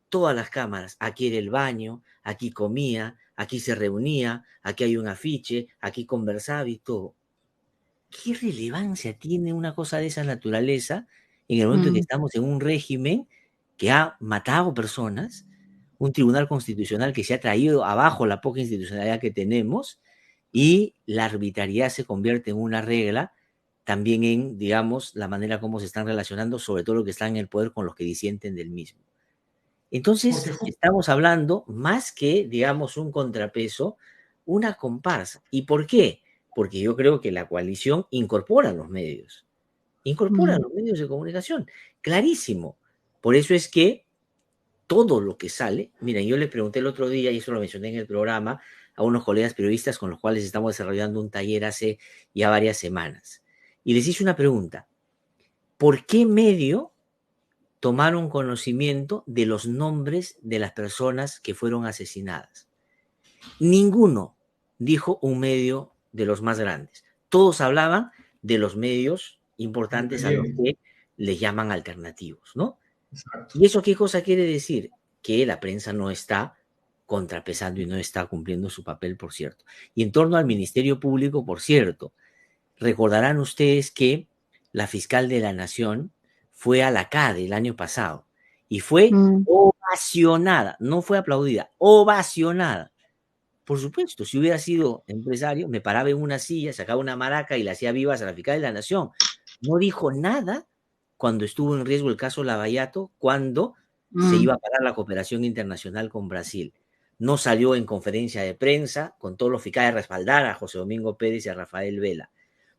Todas las cámaras, aquí era el baño, aquí comía, aquí se reunía, aquí hay un afiche, aquí conversaba y todo. ¿Qué relevancia tiene una cosa de esa naturaleza en el momento en que estamos en un régimen que ha matado personas, un tribunal constitucional que se ha traído abajo la poca institucionalidad que tenemos, y la arbitrariedad se convierte en una regla también en, digamos, la manera como se están relacionando, sobre todo los que están en el poder con los que disienten del mismo? Entonces, estamos hablando más que, digamos, un contrapeso, una comparsa. ¿Y por qué? Porque yo creo que la coalición incorpora los medios de comunicación, clarísimo. Por eso es que todo lo que sale, miren, yo le pregunté el otro día, y eso lo mencioné en el programa, a unos colegas periodistas con los cuales estamos desarrollando un taller hace ya varias semanas, y les hice una pregunta: ¿por qué medio tomaron conocimiento de los nombres de las personas que fueron asesinadas? Ninguno dijo un medio de los más grandes. Todos hablaban de los medios importantes a los que les llaman alternativos, ¿no? Exacto. ¿Y eso qué cosa quiere decir? Que la prensa no está contrapesando y no está cumpliendo su papel, por cierto. Y en torno al Ministerio Público, por cierto, recordarán ustedes que la fiscal de la Nación fue a la CADE el año pasado y fue ovacionada, no fue aplaudida, ovacionada. Por supuesto, si hubiera sido empresario, me paraba en una silla, sacaba una maraca y le hacía vivas a la fiscal de la Nación. No dijo nada cuando estuvo en riesgo el caso Lavallato, cuando se iba a parar la cooperación internacional con Brasil. No salió en conferencia de prensa con todos los fiscales a respaldar a José Domingo Pérez y a Rafael Vela.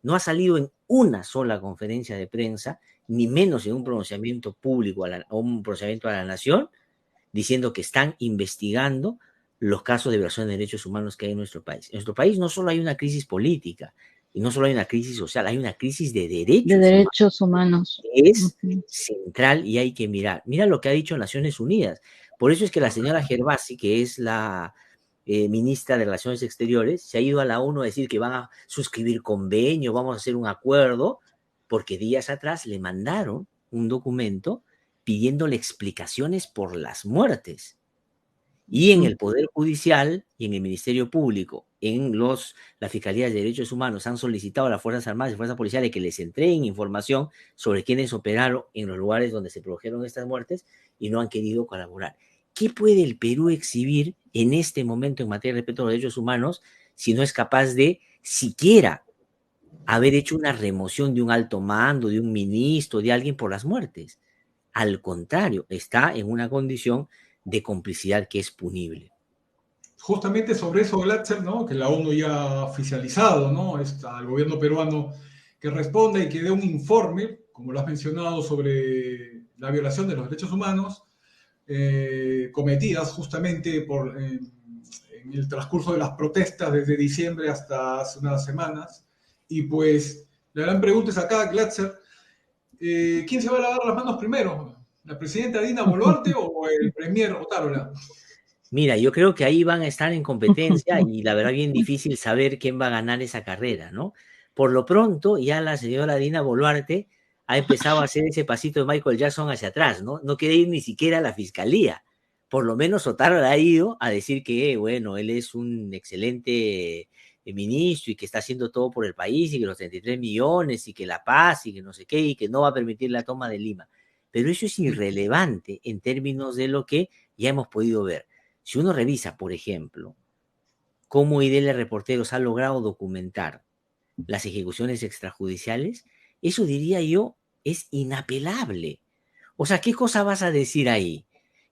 No ha salido en una sola conferencia de prensa, ni menos en un pronunciamiento público o un pronunciamiento a la Nación, diciendo que están investigando los casos de violación de derechos humanos que hay en nuestro país. En nuestro país no solo hay una crisis política y no solo hay una crisis social, hay una crisis de derechos humanos. Es central y hay que mirar. Mira lo que ha dicho Naciones Unidas. Por eso es que la señora Gervasi, que es la ministra de Relaciones Exteriores, se ha ido a la ONU a decir que van a suscribir convenio, vamos a hacer un acuerdo, porque días atrás le mandaron un documento pidiéndole explicaciones por las muertes. Y en el Poder Judicial y en el Ministerio Público, en la Fiscalía de Derechos Humanos, han solicitado a las Fuerzas Armadas y Fuerzas Policiales que les entreguen información sobre quiénes operaron en los lugares donde se produjeron estas muertes y no han querido colaborar. ¿Qué puede el Perú exhibir en este momento en materia de respeto a los derechos humanos si no es capaz de siquiera haber hecho una remoción de un alto mando, de un ministro, de alguien por las muertes? Al contrario, está en una condición de complicidad que es punible. Justamente sobre eso, Glatzer, ¿no? Que la ONU ya ha oficializado, ¿no? Al gobierno peruano que responda y que dé un informe, como lo has mencionado, sobre la violación de los derechos humanos cometidas justamente en el transcurso de las protestas desde diciembre hasta hace unas semanas. Y pues la gran pregunta es acá, Glatzer, ¿quién se va a lavar las manos primero? ¿La presidenta Dina Boluarte o el premier Otárola? Mira, yo creo que ahí van a estar en competencia y la verdad bien difícil saber quién va a ganar esa carrera, ¿no? Por lo pronto, ya la señora Dina Boluarte ha empezado a hacer ese pasito de Michael Jackson hacia atrás, ¿no? No quiere ir ni siquiera a la fiscalía. Por lo menos Otárola ha ido a decir que, bueno, él es un excelente ministro y que está haciendo todo por el país y que los 33 millones y que la paz y que no sé qué y que no va a permitir la toma de Lima. Pero eso es irrelevante en términos de lo que ya hemos podido ver. Si uno revisa, por ejemplo, cómo IDL Reporteros ha logrado documentar las ejecuciones extrajudiciales, eso diría yo es inapelable. O sea, ¿qué cosa vas a decir ahí?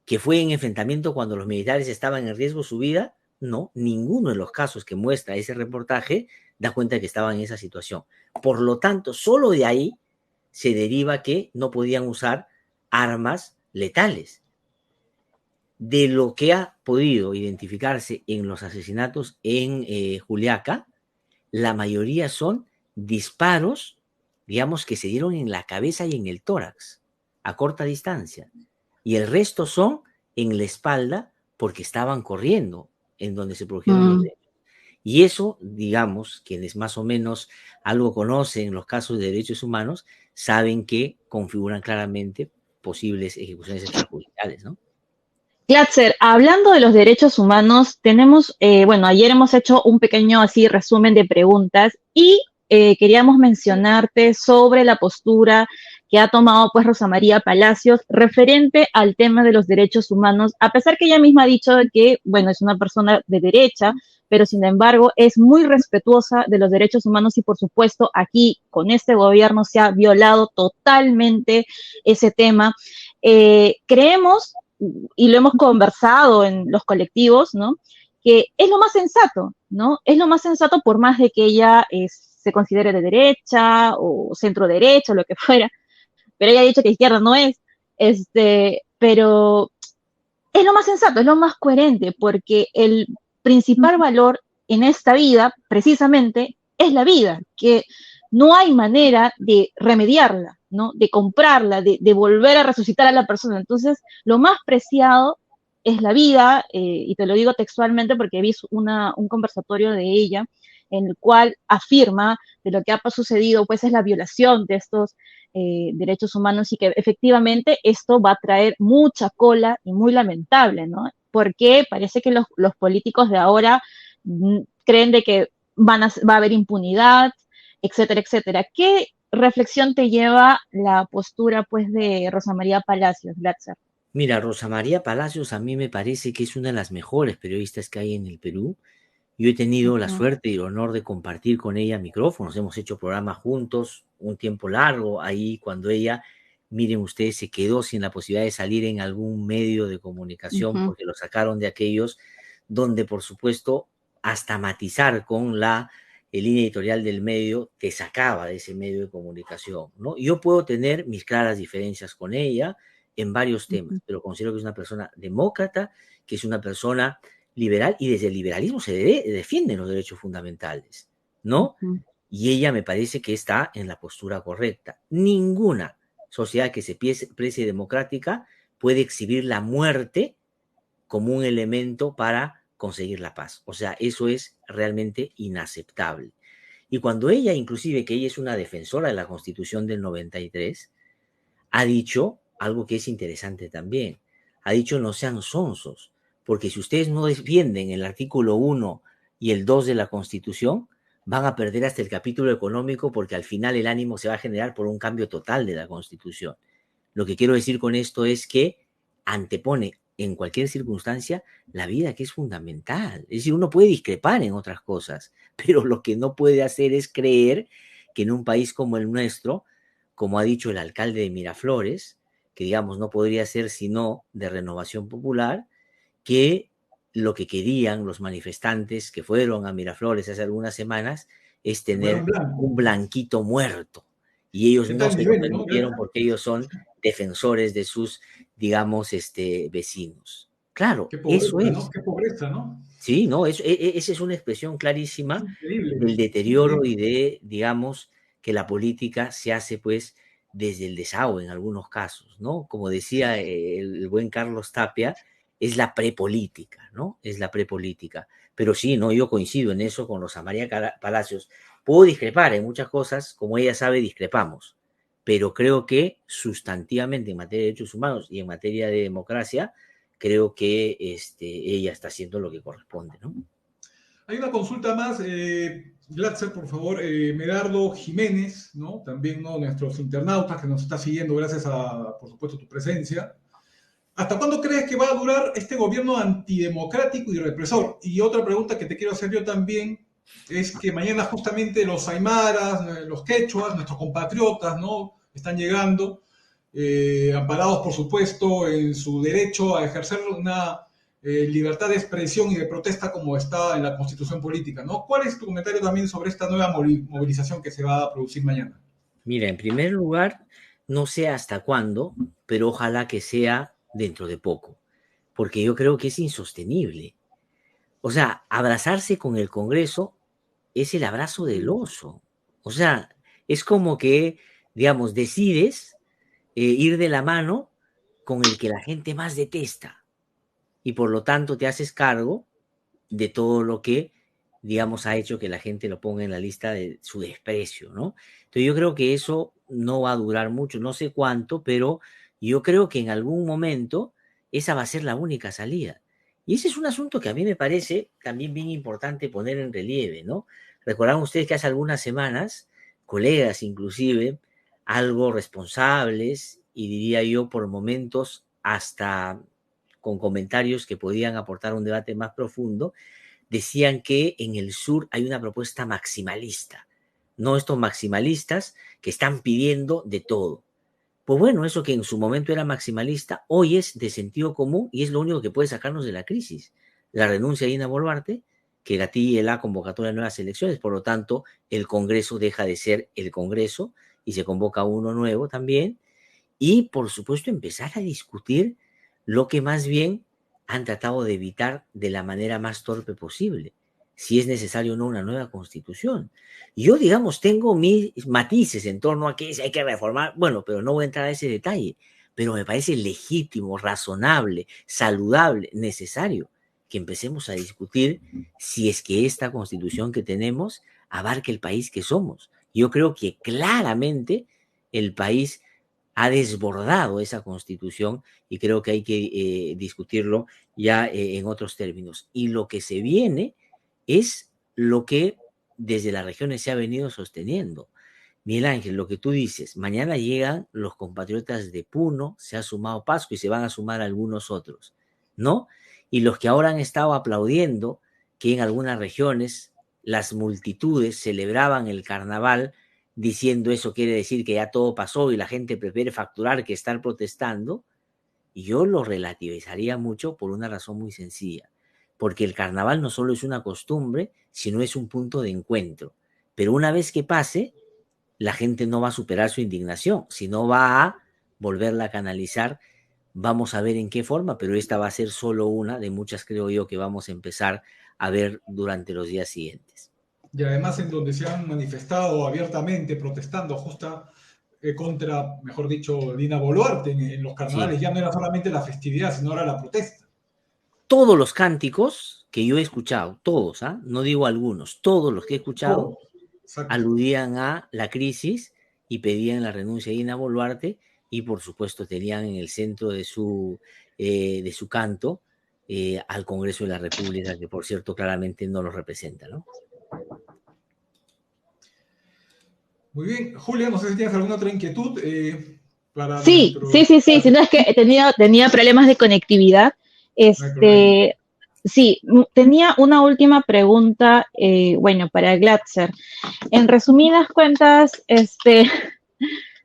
¿Que fue en enfrentamiento cuando los militares estaban en riesgo su vida? No, ninguno de los casos que muestra ese reportaje da cuenta de que estaban en esa situación. Por lo tanto, solo de ahí se deriva que no podían usar armas letales. De lo que ha podido identificarse en los asesinatos en Juliaca, la mayoría son disparos, digamos, que se dieron en la cabeza y en el tórax, a corta distancia. Y el resto son en la espalda porque estaban corriendo en donde se produjeron los hechos. Y eso, digamos, quienes más o menos algo conocen los casos de derechos humanos, saben que configuran claramente posibles ejecuciones extrajudiciales, ¿no? Glatzer, hablando de los derechos humanos, tenemos, bueno, ayer hemos hecho un pequeño así resumen de preguntas y queríamos mencionarte sobre la postura que ha tomado pues Rosa María Palacios referente al tema de los derechos humanos, a pesar que ella misma ha dicho que, bueno, es una persona de derecha, pero sin embargo es muy respetuosa de los derechos humanos y por supuesto aquí con este gobierno se ha violado totalmente ese tema. Creemos y lo hemos conversado en los colectivos, ¿no? Que es lo más sensato, ¿no? Es lo más sensato por más de que ella se considere de derecha o centro derecha o lo que fuera, pero ella ha dicho que izquierda no es, pero es lo más sensato, es lo más coherente, porque el principal valor en esta vida, precisamente, es la vida, que no hay manera de remediarla, ¿no? De comprarla, de volver a resucitar a la persona. Entonces, lo más preciado es la vida, y te lo digo textualmente porque vi un conversatorio de ella en el cual afirma de lo que ha sucedido, pues es la violación de estos derechos humanos y que efectivamente esto va a traer mucha cola y muy lamentable, ¿no? Porque parece que los políticos de ahora creen de que va a haber impunidad, etcétera, etcétera. ¿Qué reflexión te lleva la postura, pues, de Rosa María Palacios, Glatzer? Mira, Rosa María Palacios a mí me parece que es una de las mejores periodistas que hay en el Perú. Yo he tenido la suerte y el honor de compartir con ella micrófonos, hemos hecho programas juntos un tiempo largo, ahí cuando ella, miren ustedes, se quedó sin la posibilidad de salir en algún medio de comunicación porque lo sacaron de aquellos donde, por supuesto, hasta matizar con la línea editorial del medio te sacaba de ese medio de comunicación, ¿no? Yo puedo tener mis claras diferencias con ella en varios temas, pero considero que es una persona demócrata, que es una persona liberal y desde el liberalismo se defienden los derechos fundamentales, ¿no? Y ella me parece que está en la postura correcta. Ninguna sociedad que se precie democrática puede exhibir la muerte como un elemento para conseguir la paz. O sea, eso es realmente inaceptable. Y cuando ella, inclusive que ella es una defensora de la Constitución del 93, ha dicho algo que es interesante también. Ha dicho no sean sonsos, porque si ustedes no defienden el artículo 1 y el 2 de la Constitución, van a perder hasta el capítulo económico porque al final el ánimo se va a generar por un cambio total de la Constitución. Lo que quiero decir con esto es que antepone en cualquier circunstancia la vida, que es fundamental. Es decir, uno puede discrepar en otras cosas, pero lo que no puede hacer es creer que en un país como el nuestro, como ha dicho el alcalde de Miraflores, que digamos no podría ser sino de Renovación Popular, que lo que querían los manifestantes que fueron a Miraflores hace algunas semanas es Que fuera un tener blanco. un blanquito muerto. Y ellos ¿Qué no tal se lo nivel, no? permitieron porque ellos son defensores de sus, digamos, vecinos. Claro, Qué eso pobreza, ¿no? es. Qué pobreza, ¿no? Sí, no, esa es una expresión Es clarísima increíble, del es deterioro y increíble. de, digamos, que la política se hace pues desde el desahogo en algunos casos, ¿no? Como decía el buen Carlos Tapia, es la prepolítica, ¿no? Es la prepolítica. Pero sí, no, yo coincido en eso con Rosa María Palacios. Puedo discrepar en muchas cosas, como ella sabe, discrepamos, pero creo que sustantivamente en materia de derechos humanos y en materia de democracia, creo que ella está haciendo lo que corresponde, ¿no? Hay una consulta más, Glatzer, por favor, Medardo Jiménez, ¿no? También, ¿no? Nuestros internautas que nos está siguiendo gracias a, por supuesto, tu presencia. ¿Hasta cuándo crees que va a durar este gobierno antidemocrático y represor? Y otra pregunta que te quiero hacer yo también es que mañana justamente los aymaras, los quechuas, nuestros compatriotas, ¿no? Están llegando, amparados, por supuesto, en su derecho a ejercer una libertad de expresión y de protesta como está en la Constitución política, ¿no? ¿Cuál es tu comentario también sobre esta nueva movilización que se va a producir mañana? Mira, en primer lugar, no sé hasta cuándo, pero ojalá que sea dentro de poco, porque yo creo que es insostenible. O sea, abrazarse con el Congreso es el abrazo del oso. O sea, es como que, digamos, decides ir de la mano con el que la gente más detesta y por lo tanto te haces cargo de todo lo que, digamos, ha hecho que la gente lo ponga en la lista de su desprecio, ¿no? Entonces yo creo que eso no va a durar mucho, no sé cuánto, pero yo creo que en algún momento esa va a ser la única salida. Y ese es un asunto que a mí me parece también bien importante poner en relieve, ¿no? Recordarán ustedes que hace algunas semanas, colegas inclusive, algo responsables y diría yo por momentos hasta con comentarios que podían aportar un debate más profundo, decían que en el sur hay una propuesta maximalista, no estos maximalistas que están pidiendo de todo. Pues bueno, eso que en su momento era maximalista, hoy es de sentido común y es lo único que puede sacarnos de la crisis. La renuncia de Dina Boluarte, que gatille la convocatoria de nuevas elecciones, por lo tanto, el Congreso deja de ser el Congreso y se convoca uno nuevo también, y por supuesto empezar a discutir lo que más bien han tratado de evitar de la manera más torpe posible, si es necesario o no una nueva constitución. Yo, digamos, tengo mis matices en torno a que si hay que reformar, bueno, pero no voy a entrar a ese detalle, pero me parece legítimo, razonable, saludable, necesario que empecemos a discutir si es que esta constitución que tenemos abarca el país que somos. Yo creo que claramente el país ha desbordado esa constitución y creo que hay que discutirlo ya en otros términos. Y lo que se viene es lo que desde las regiones se ha venido sosteniendo. Miguel Ángel, lo que tú dices, mañana llegan los compatriotas de Puno, se ha sumado Pasco y se van a sumar algunos otros, ¿no? Y los que ahora han estado aplaudiendo que en algunas regiones las multitudes celebraban el carnaval diciendo eso quiere decir que ya todo pasó y la gente prefiere facturar que estar protestando, yo lo relativizaría mucho por una razón muy sencilla, porque el carnaval no solo es una costumbre, sino es un punto de encuentro. Pero una vez que pase, la gente no va a superar su indignación, sino va a volverla a canalizar. Vamos a ver en qué forma, pero esta va a ser solo una de muchas, creo yo, que vamos a empezar a ver durante los días siguientes. Y además en donde se han manifestado abiertamente protestando contra, mejor dicho, Dina Boluarte en los Sí. carnavales. Ya no era solamente la festividad, sino era la protesta. Todos los cánticos que yo he escuchado, todos, ¿ah? No digo algunos, todos los que he escuchado Todo. Exacto. aludían a la crisis y pedían la renuncia de Dina Boluarte y por supuesto tenían en el centro de su canto al Congreso de la República, que por cierto claramente no lo representa, ¿no? Muy bien. Julia, no sé si tienes alguna otra inquietud para Sí, nuestro... sí, sí, sí, si no es que tenía problemas de conectividad. No hay problema. Sí, tenía una última pregunta, bueno, para Glatzer. En resumidas cuentas, de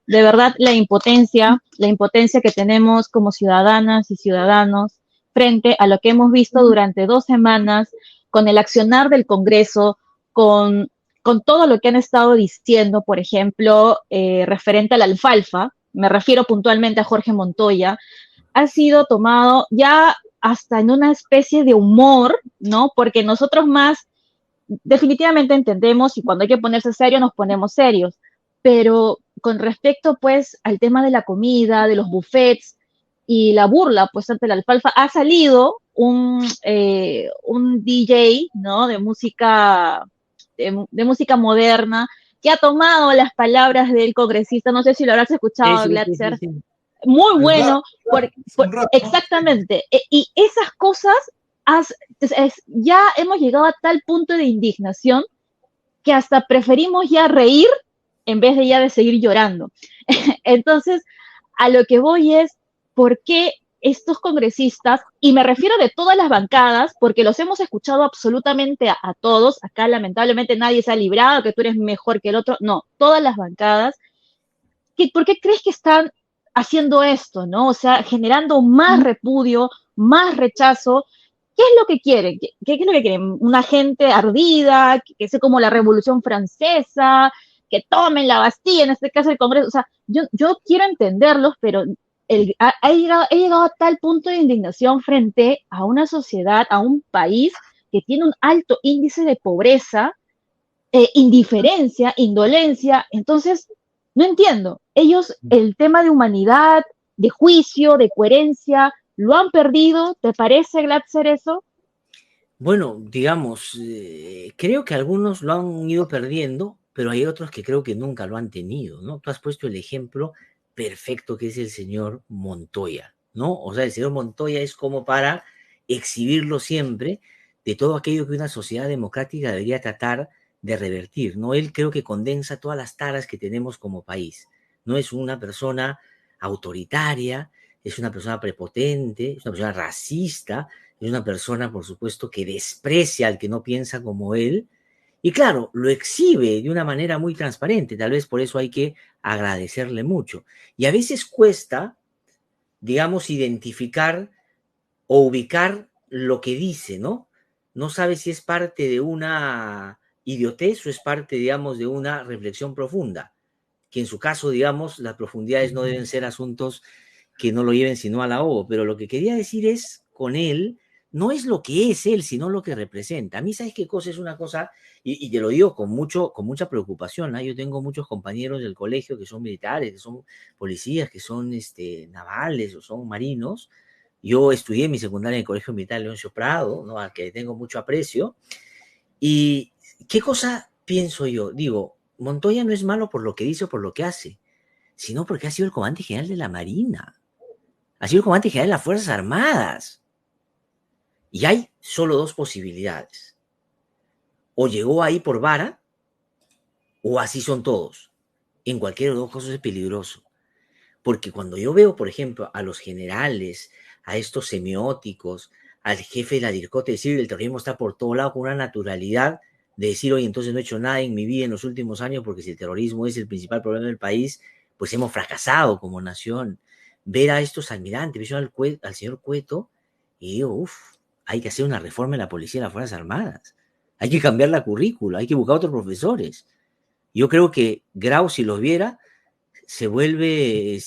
verdad la impotencia que tenemos como ciudadanas y ciudadanos frente a lo que hemos visto durante 2 semanas con el accionar del Congreso, con, con todo lo que han estado diciendo, por ejemplo, referente a la alfalfa, me refiero puntualmente a Jorge Montoya, ha sido tomado ya hasta en una especie de humor, ¿no? Porque nosotros más definitivamente entendemos y cuando hay que ponerse serio nos ponemos serios, pero con respecto pues al tema de la comida, de los buffets y la burla pues ante la alfalfa, ha salido un DJ, ¿no? De música moderna que ha tomado las palabras del congresista, no sé si lo habrás Sí, escuchado, sí, sí, sí, Glatzer, sí. muy El rap, bueno, es un rap, ¿no? exactamente. Y esas cosas ya hemos llegado a tal punto de indignación que hasta preferimos ya reír en vez de ya de seguir llorando. Entonces, a lo que voy es, ¿por qué estos congresistas, y me refiero de todas las bancadas, porque los hemos escuchado absolutamente a todos, acá lamentablemente nadie se ha librado, que tú eres mejor que el otro, no, todas las bancadas, ¿por qué crees que están haciendo esto, no? O sea, generando más repudio, más rechazo. ¿Qué es lo que quieren? ¿Qué es lo que quieren? ¿Una gente ardida, que sea como la Revolución Francesa, que tomen la Bastilla, en este caso el Congreso? O sea, yo quiero entenderlos, pero he llegado a tal punto de indignación frente a una sociedad, a un país que tiene un alto índice de pobreza, indiferencia, indolencia. Entonces, no entiendo. Ellos el tema de humanidad, de juicio, de coherencia, lo han perdido. ¿Te parece, Glatzer, eso? Bueno, digamos, creo que algunos lo han ido perdiendo, pero hay otros que creo que nunca lo han tenido, ¿no? Tú has puesto el ejemplo perfecto que es el señor Montoya, ¿no? O sea, el señor Montoya es como para exhibirlo siempre de todo aquello que una sociedad democrática debería tratar de revertir, ¿no? Él creo que condensa todas las taras que tenemos como país. No es una persona autoritaria, es una persona prepotente, es una persona racista, es una persona, por supuesto, que desprecia al que no piensa como él. Y claro, lo exhibe de una manera muy transparente. Tal vez por eso hay que agradecerle mucho. Y a veces cuesta, digamos, identificar o ubicar lo que dice, ¿no? No sabe si es parte de una idiotez o es parte, digamos, de una reflexión profunda. Que en su caso, digamos, las profundidades no deben ser asuntos que no lo lleven sino a la O, pero lo que quería decir es con él, no es lo que es él, sino lo que representa. A mí, ¿sabes qué cosa es una cosa? Y te lo digo con mucha preocupación, ¿no? Yo tengo muchos compañeros del colegio que son militares, que son policías, que son navales o son marinos. Yo estudié mi secundaria en el Colegio Militar Leoncio Prado, ¿no? Al que tengo mucho aprecio. ¿Y qué cosa pienso yo? Digo, Montoya no es malo por lo que dice o por lo que hace, sino porque ha sido el comandante general de la Marina, ha sido el comandante general de las Fuerzas Armadas. Y hay solo dos posibilidades. O llegó ahí por vara, o así son todos. En cualquiera de los dos casos es peligroso. Porque cuando yo veo, por ejemplo, a los generales, a estos semióticos, al jefe de la DIRCOTE decir el terrorismo está por todo lado con una naturalidad de decir, oye, entonces no he hecho nada en mi vida en los últimos años porque si el terrorismo es el principal problema del país, pues hemos fracasado como nación. Ver a estos almirantes, ver al señor Cueto y digo, uff, hay que hacer una reforma en la policía y las Fuerzas Armadas. Hay que cambiar la currícula, hay que buscar otros profesores. Yo creo que Grau, si los viera, se vuelve,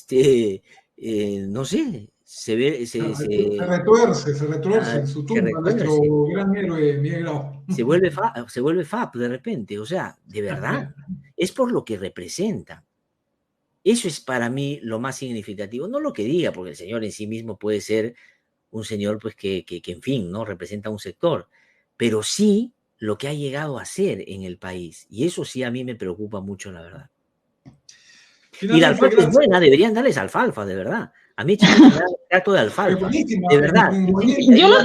no sé, se ve, Se retuerce en su se tumba recuerda, nuestro gran héroe Miguel Grau. se vuelve FAP de repente, o sea, de verdad, es por lo que representa. Eso es para mí lo más significativo, no lo que diga, porque el señor en sí mismo puede ser un señor pues que en fin, ¿no? Representa un sector, pero sí lo que ha llegado a ser en el país, y eso sí a mí me preocupa mucho, la verdad. Y la Finalmente, alfalfa es gracias. buena, deberían darles alfalfa, de verdad. A mí chiquito me da extracto de Es alfalfa, buenísima, de verdad. Yo lo,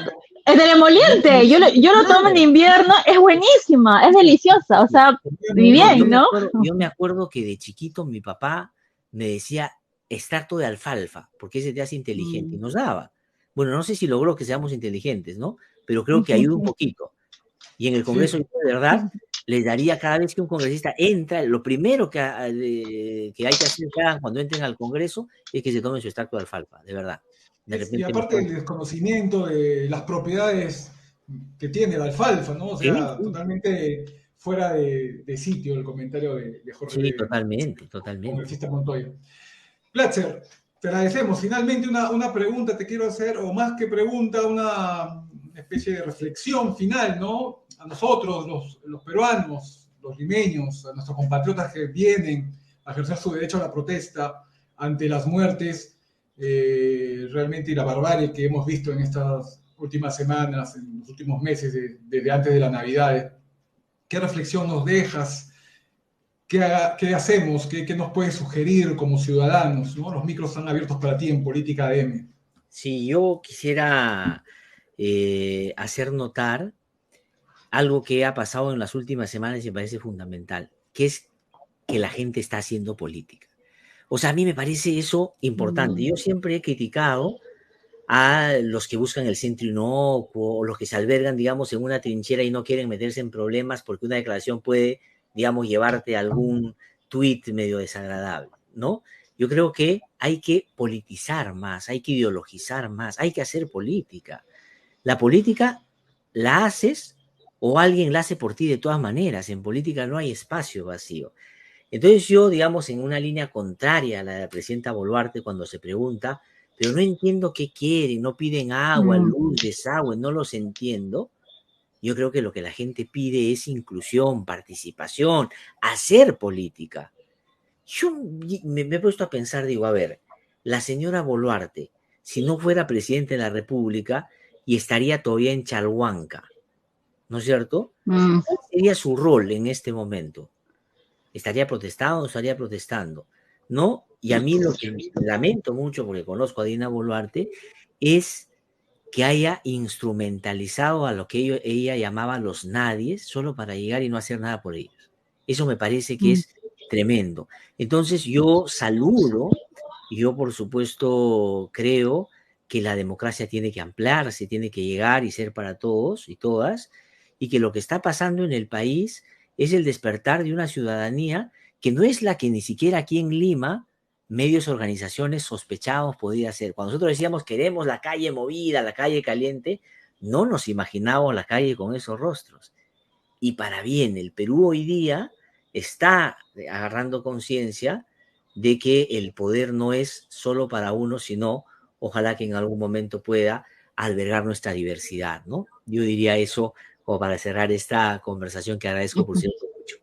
es del emoliente, yo lo tomo en invierno, es buenísima, es deliciosa, o sea, y bien, ¿no? Yo me acuerdo que de chiquito mi papá me decía extracto de alfalfa, porque ese te hace inteligente, y nos daba. Bueno, no sé si logró que seamos inteligentes, ¿no? Pero creo que ayuda un poquito. Y en el Congreso, Sí. yo de verdad, les daría cada vez que un congresista entra, lo primero que hay que hacer que hagan cuando entren al Congreso es que se tomen su extracto de alfalfa, de verdad. De Y repente aparte mejor. del desconocimiento de las propiedades que tiene la alfalfa, ¿no? O Sí, sea, sí, totalmente fuera de sitio el comentario de Jorge, sí, totalmente, el totalmente. congresista Montoya. Platzer, te agradecemos. Finalmente una pregunta te quiero hacer, o más que pregunta, una especie de reflexión final, ¿no? A nosotros, los peruanos, los limeños, a nuestros compatriotas que vienen a ejercer su derecho a la protesta ante las muertes realmente y la barbarie que hemos visto en estas últimas semanas, en los últimos meses, desde antes de la Navidad. ¿Qué reflexión nos dejas? ¿Qué hacemos? ¿Qué nos puedes sugerir como ciudadanos? ¿No? Los micros están abiertos para ti en Política DM. Sí, yo quisiera hacer notar algo que ha pasado en las últimas semanas y me parece fundamental, que es que la gente está haciendo política. O sea, a mí me parece eso importante. Yo siempre he criticado a los que buscan el centro inocuo o los que se albergan, digamos, en una trinchera y no quieren meterse en problemas porque una declaración puede, digamos, llevarte a algún tuit medio desagradable, ¿no? Yo creo que hay que politizar más, hay que ideologizar más, hay que hacer política. La política la haces o alguien la hace por ti de todas maneras. En política no hay espacio vacío. Entonces yo, digamos, en una línea contraria a la de la presidenta Boluarte cuando se pregunta, pero no entiendo qué quieren, no piden agua, luz, desagüe, no los entiendo. Yo creo que lo que la gente pide es inclusión, participación, hacer política. Yo me he puesto a pensar, digo, a ver, la señora Boluarte, si no fuera presidente de la República, y estaría todavía en Chalhuanca, ¿no es cierto? ¿Cuál sería su rol en este momento? ¿Estaría protestando o no estaría protestando? ¿No? Y a mí lo que lamento mucho, porque conozco a Dina Boluarte, es que haya instrumentalizado a lo que ella llamaba los nadies solo para llegar y no hacer nada por ellos. Eso me parece que es tremendo. Entonces yo saludo, yo por supuesto creo que la democracia tiene que ampliarse, tiene que llegar y ser para todos y todas, y que lo que está pasando en el país es el despertar de una ciudadanía que no es la que ni siquiera aquí en Lima medios, organizaciones sospechábamos podía ser. Cuando nosotros decíamos queremos la calle movida, la calle caliente, no nos imaginábamos la calle con esos rostros. Y para bien, el Perú hoy día está agarrando conciencia de que el poder no es solo para uno, sino ojalá que en algún momento pueda albergar nuestra diversidad, ¿no? Yo diría eso como para cerrar esta conversación que agradezco por cierto mucho.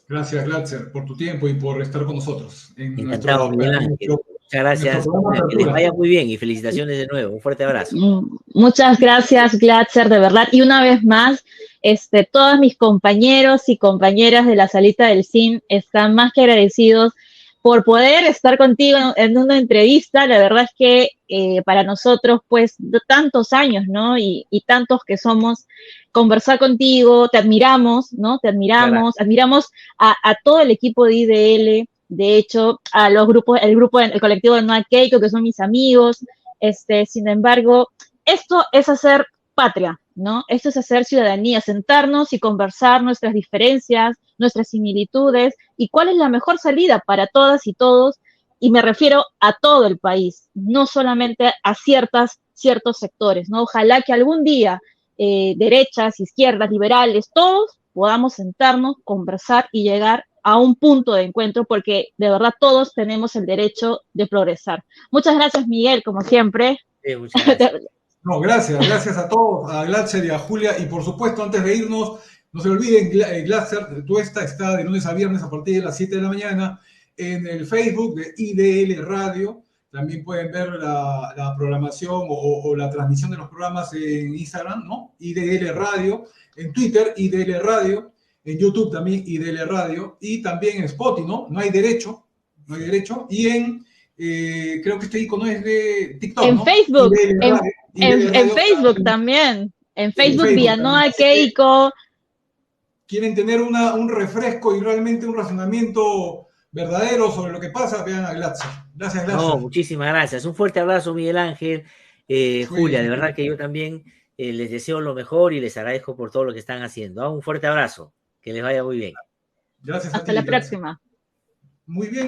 Gracias, Glatzer, por tu tiempo y por estar con nosotros en Encantado, Miguel Ángel. Muchas gracias. programa de Que les apertura. vaya muy bien y felicitaciones de nuevo. Un fuerte abrazo. Muchas gracias, Glatzer, de verdad. Y una vez más, todos mis compañeros y compañeras de la salita del CIN están más que agradecidos por poder estar contigo en una entrevista. La verdad es que para nosotros, pues, de tantos años, ¿no? Y tantos que somos, conversar contigo, te admiramos, ¿no? Te admiramos, admiramos a todo el equipo de IDL, de hecho, a los grupos, el colectivo de Noa Keiko, que son mis amigos. Sin embargo, esto es hacer patria, ¿no? Esto es hacer ciudadanía, sentarnos y conversar nuestras diferencias, nuestras similitudes y cuál es la mejor salida para todas y todos, y me refiero a todo el país, no solamente a ciertos sectores, ¿no? Ojalá que algún día derechas, izquierdas, liberales, todos podamos sentarnos, conversar y llegar a un punto de encuentro, porque de verdad todos tenemos el derecho de progresar. Muchas gracias, Miguel, como siempre. Sí, muchas gracias. No, gracias a todos, a Glatzer y a Julia. Y por supuesto, antes de irnos, no se olviden, Glatzer, tú está de lunes a viernes a partir de las 7 de la mañana en el Facebook de IDL Radio. También pueden ver la programación o la transmisión de los programas en Instagram, ¿no? IDL Radio, en Twitter, IDL Radio, en YouTube también IDL Radio, y también en Spotify, ¿no? No hay derecho, no hay derecho. Y creo que este icono es de TikTok, En ¿no? Facebook, en Facebook también. En Facebook, Facebook Villanueva también. Keiko. Quieren tener un refresco y realmente un razonamiento verdadero sobre lo que pasa, vean a Glatzer. Gracias, No, Glatzer. muchísimas gracias. Un fuerte abrazo, Miguel Ángel. Julia, de verdad que yo también les deseo lo mejor y les agradezco por todo lo que están haciendo. Un fuerte abrazo. Que les vaya muy bien. Gracias a Hasta ti, la Glatzer. próxima. Muy bien.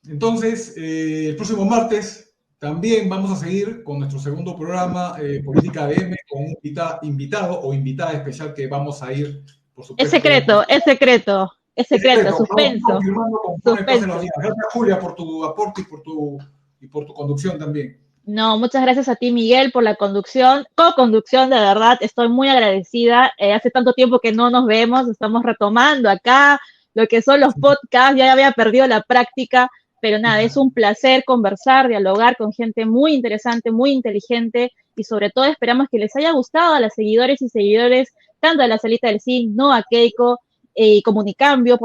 Entonces, el próximo martes también vamos a seguir con nuestro segundo programa, Política DM, con un invitado o invitada especial que vamos a ir, por Es supuesto. secreto, es secreto, es secreto, Vamos suspenso. confirmando conforme pasen los Suspenso. días. Gracias, Julia, por tu aporte y por tu conducción también. No, muchas gracias a ti, Miguel, por la conducción, co-conducción, de verdad, estoy muy agradecida. Hace tanto tiempo que no nos vemos, estamos retomando acá lo que son los podcasts, ya había perdido la práctica, pero nada, es un placer conversar, dialogar con gente muy interesante, muy inteligente, y sobre todo esperamos que les haya gustado a los seguidores y seguidores, tanto de la Salita del Zinc, Noa Keiko y Comunicambio,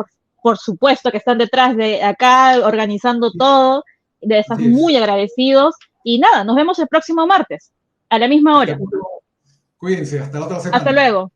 por supuesto, que están detrás de acá organizando todo, de estar muy agradecidos. Y nada, nos vemos el próximo martes, a la misma hora. Cuídense, hasta la otra semana. Hasta luego.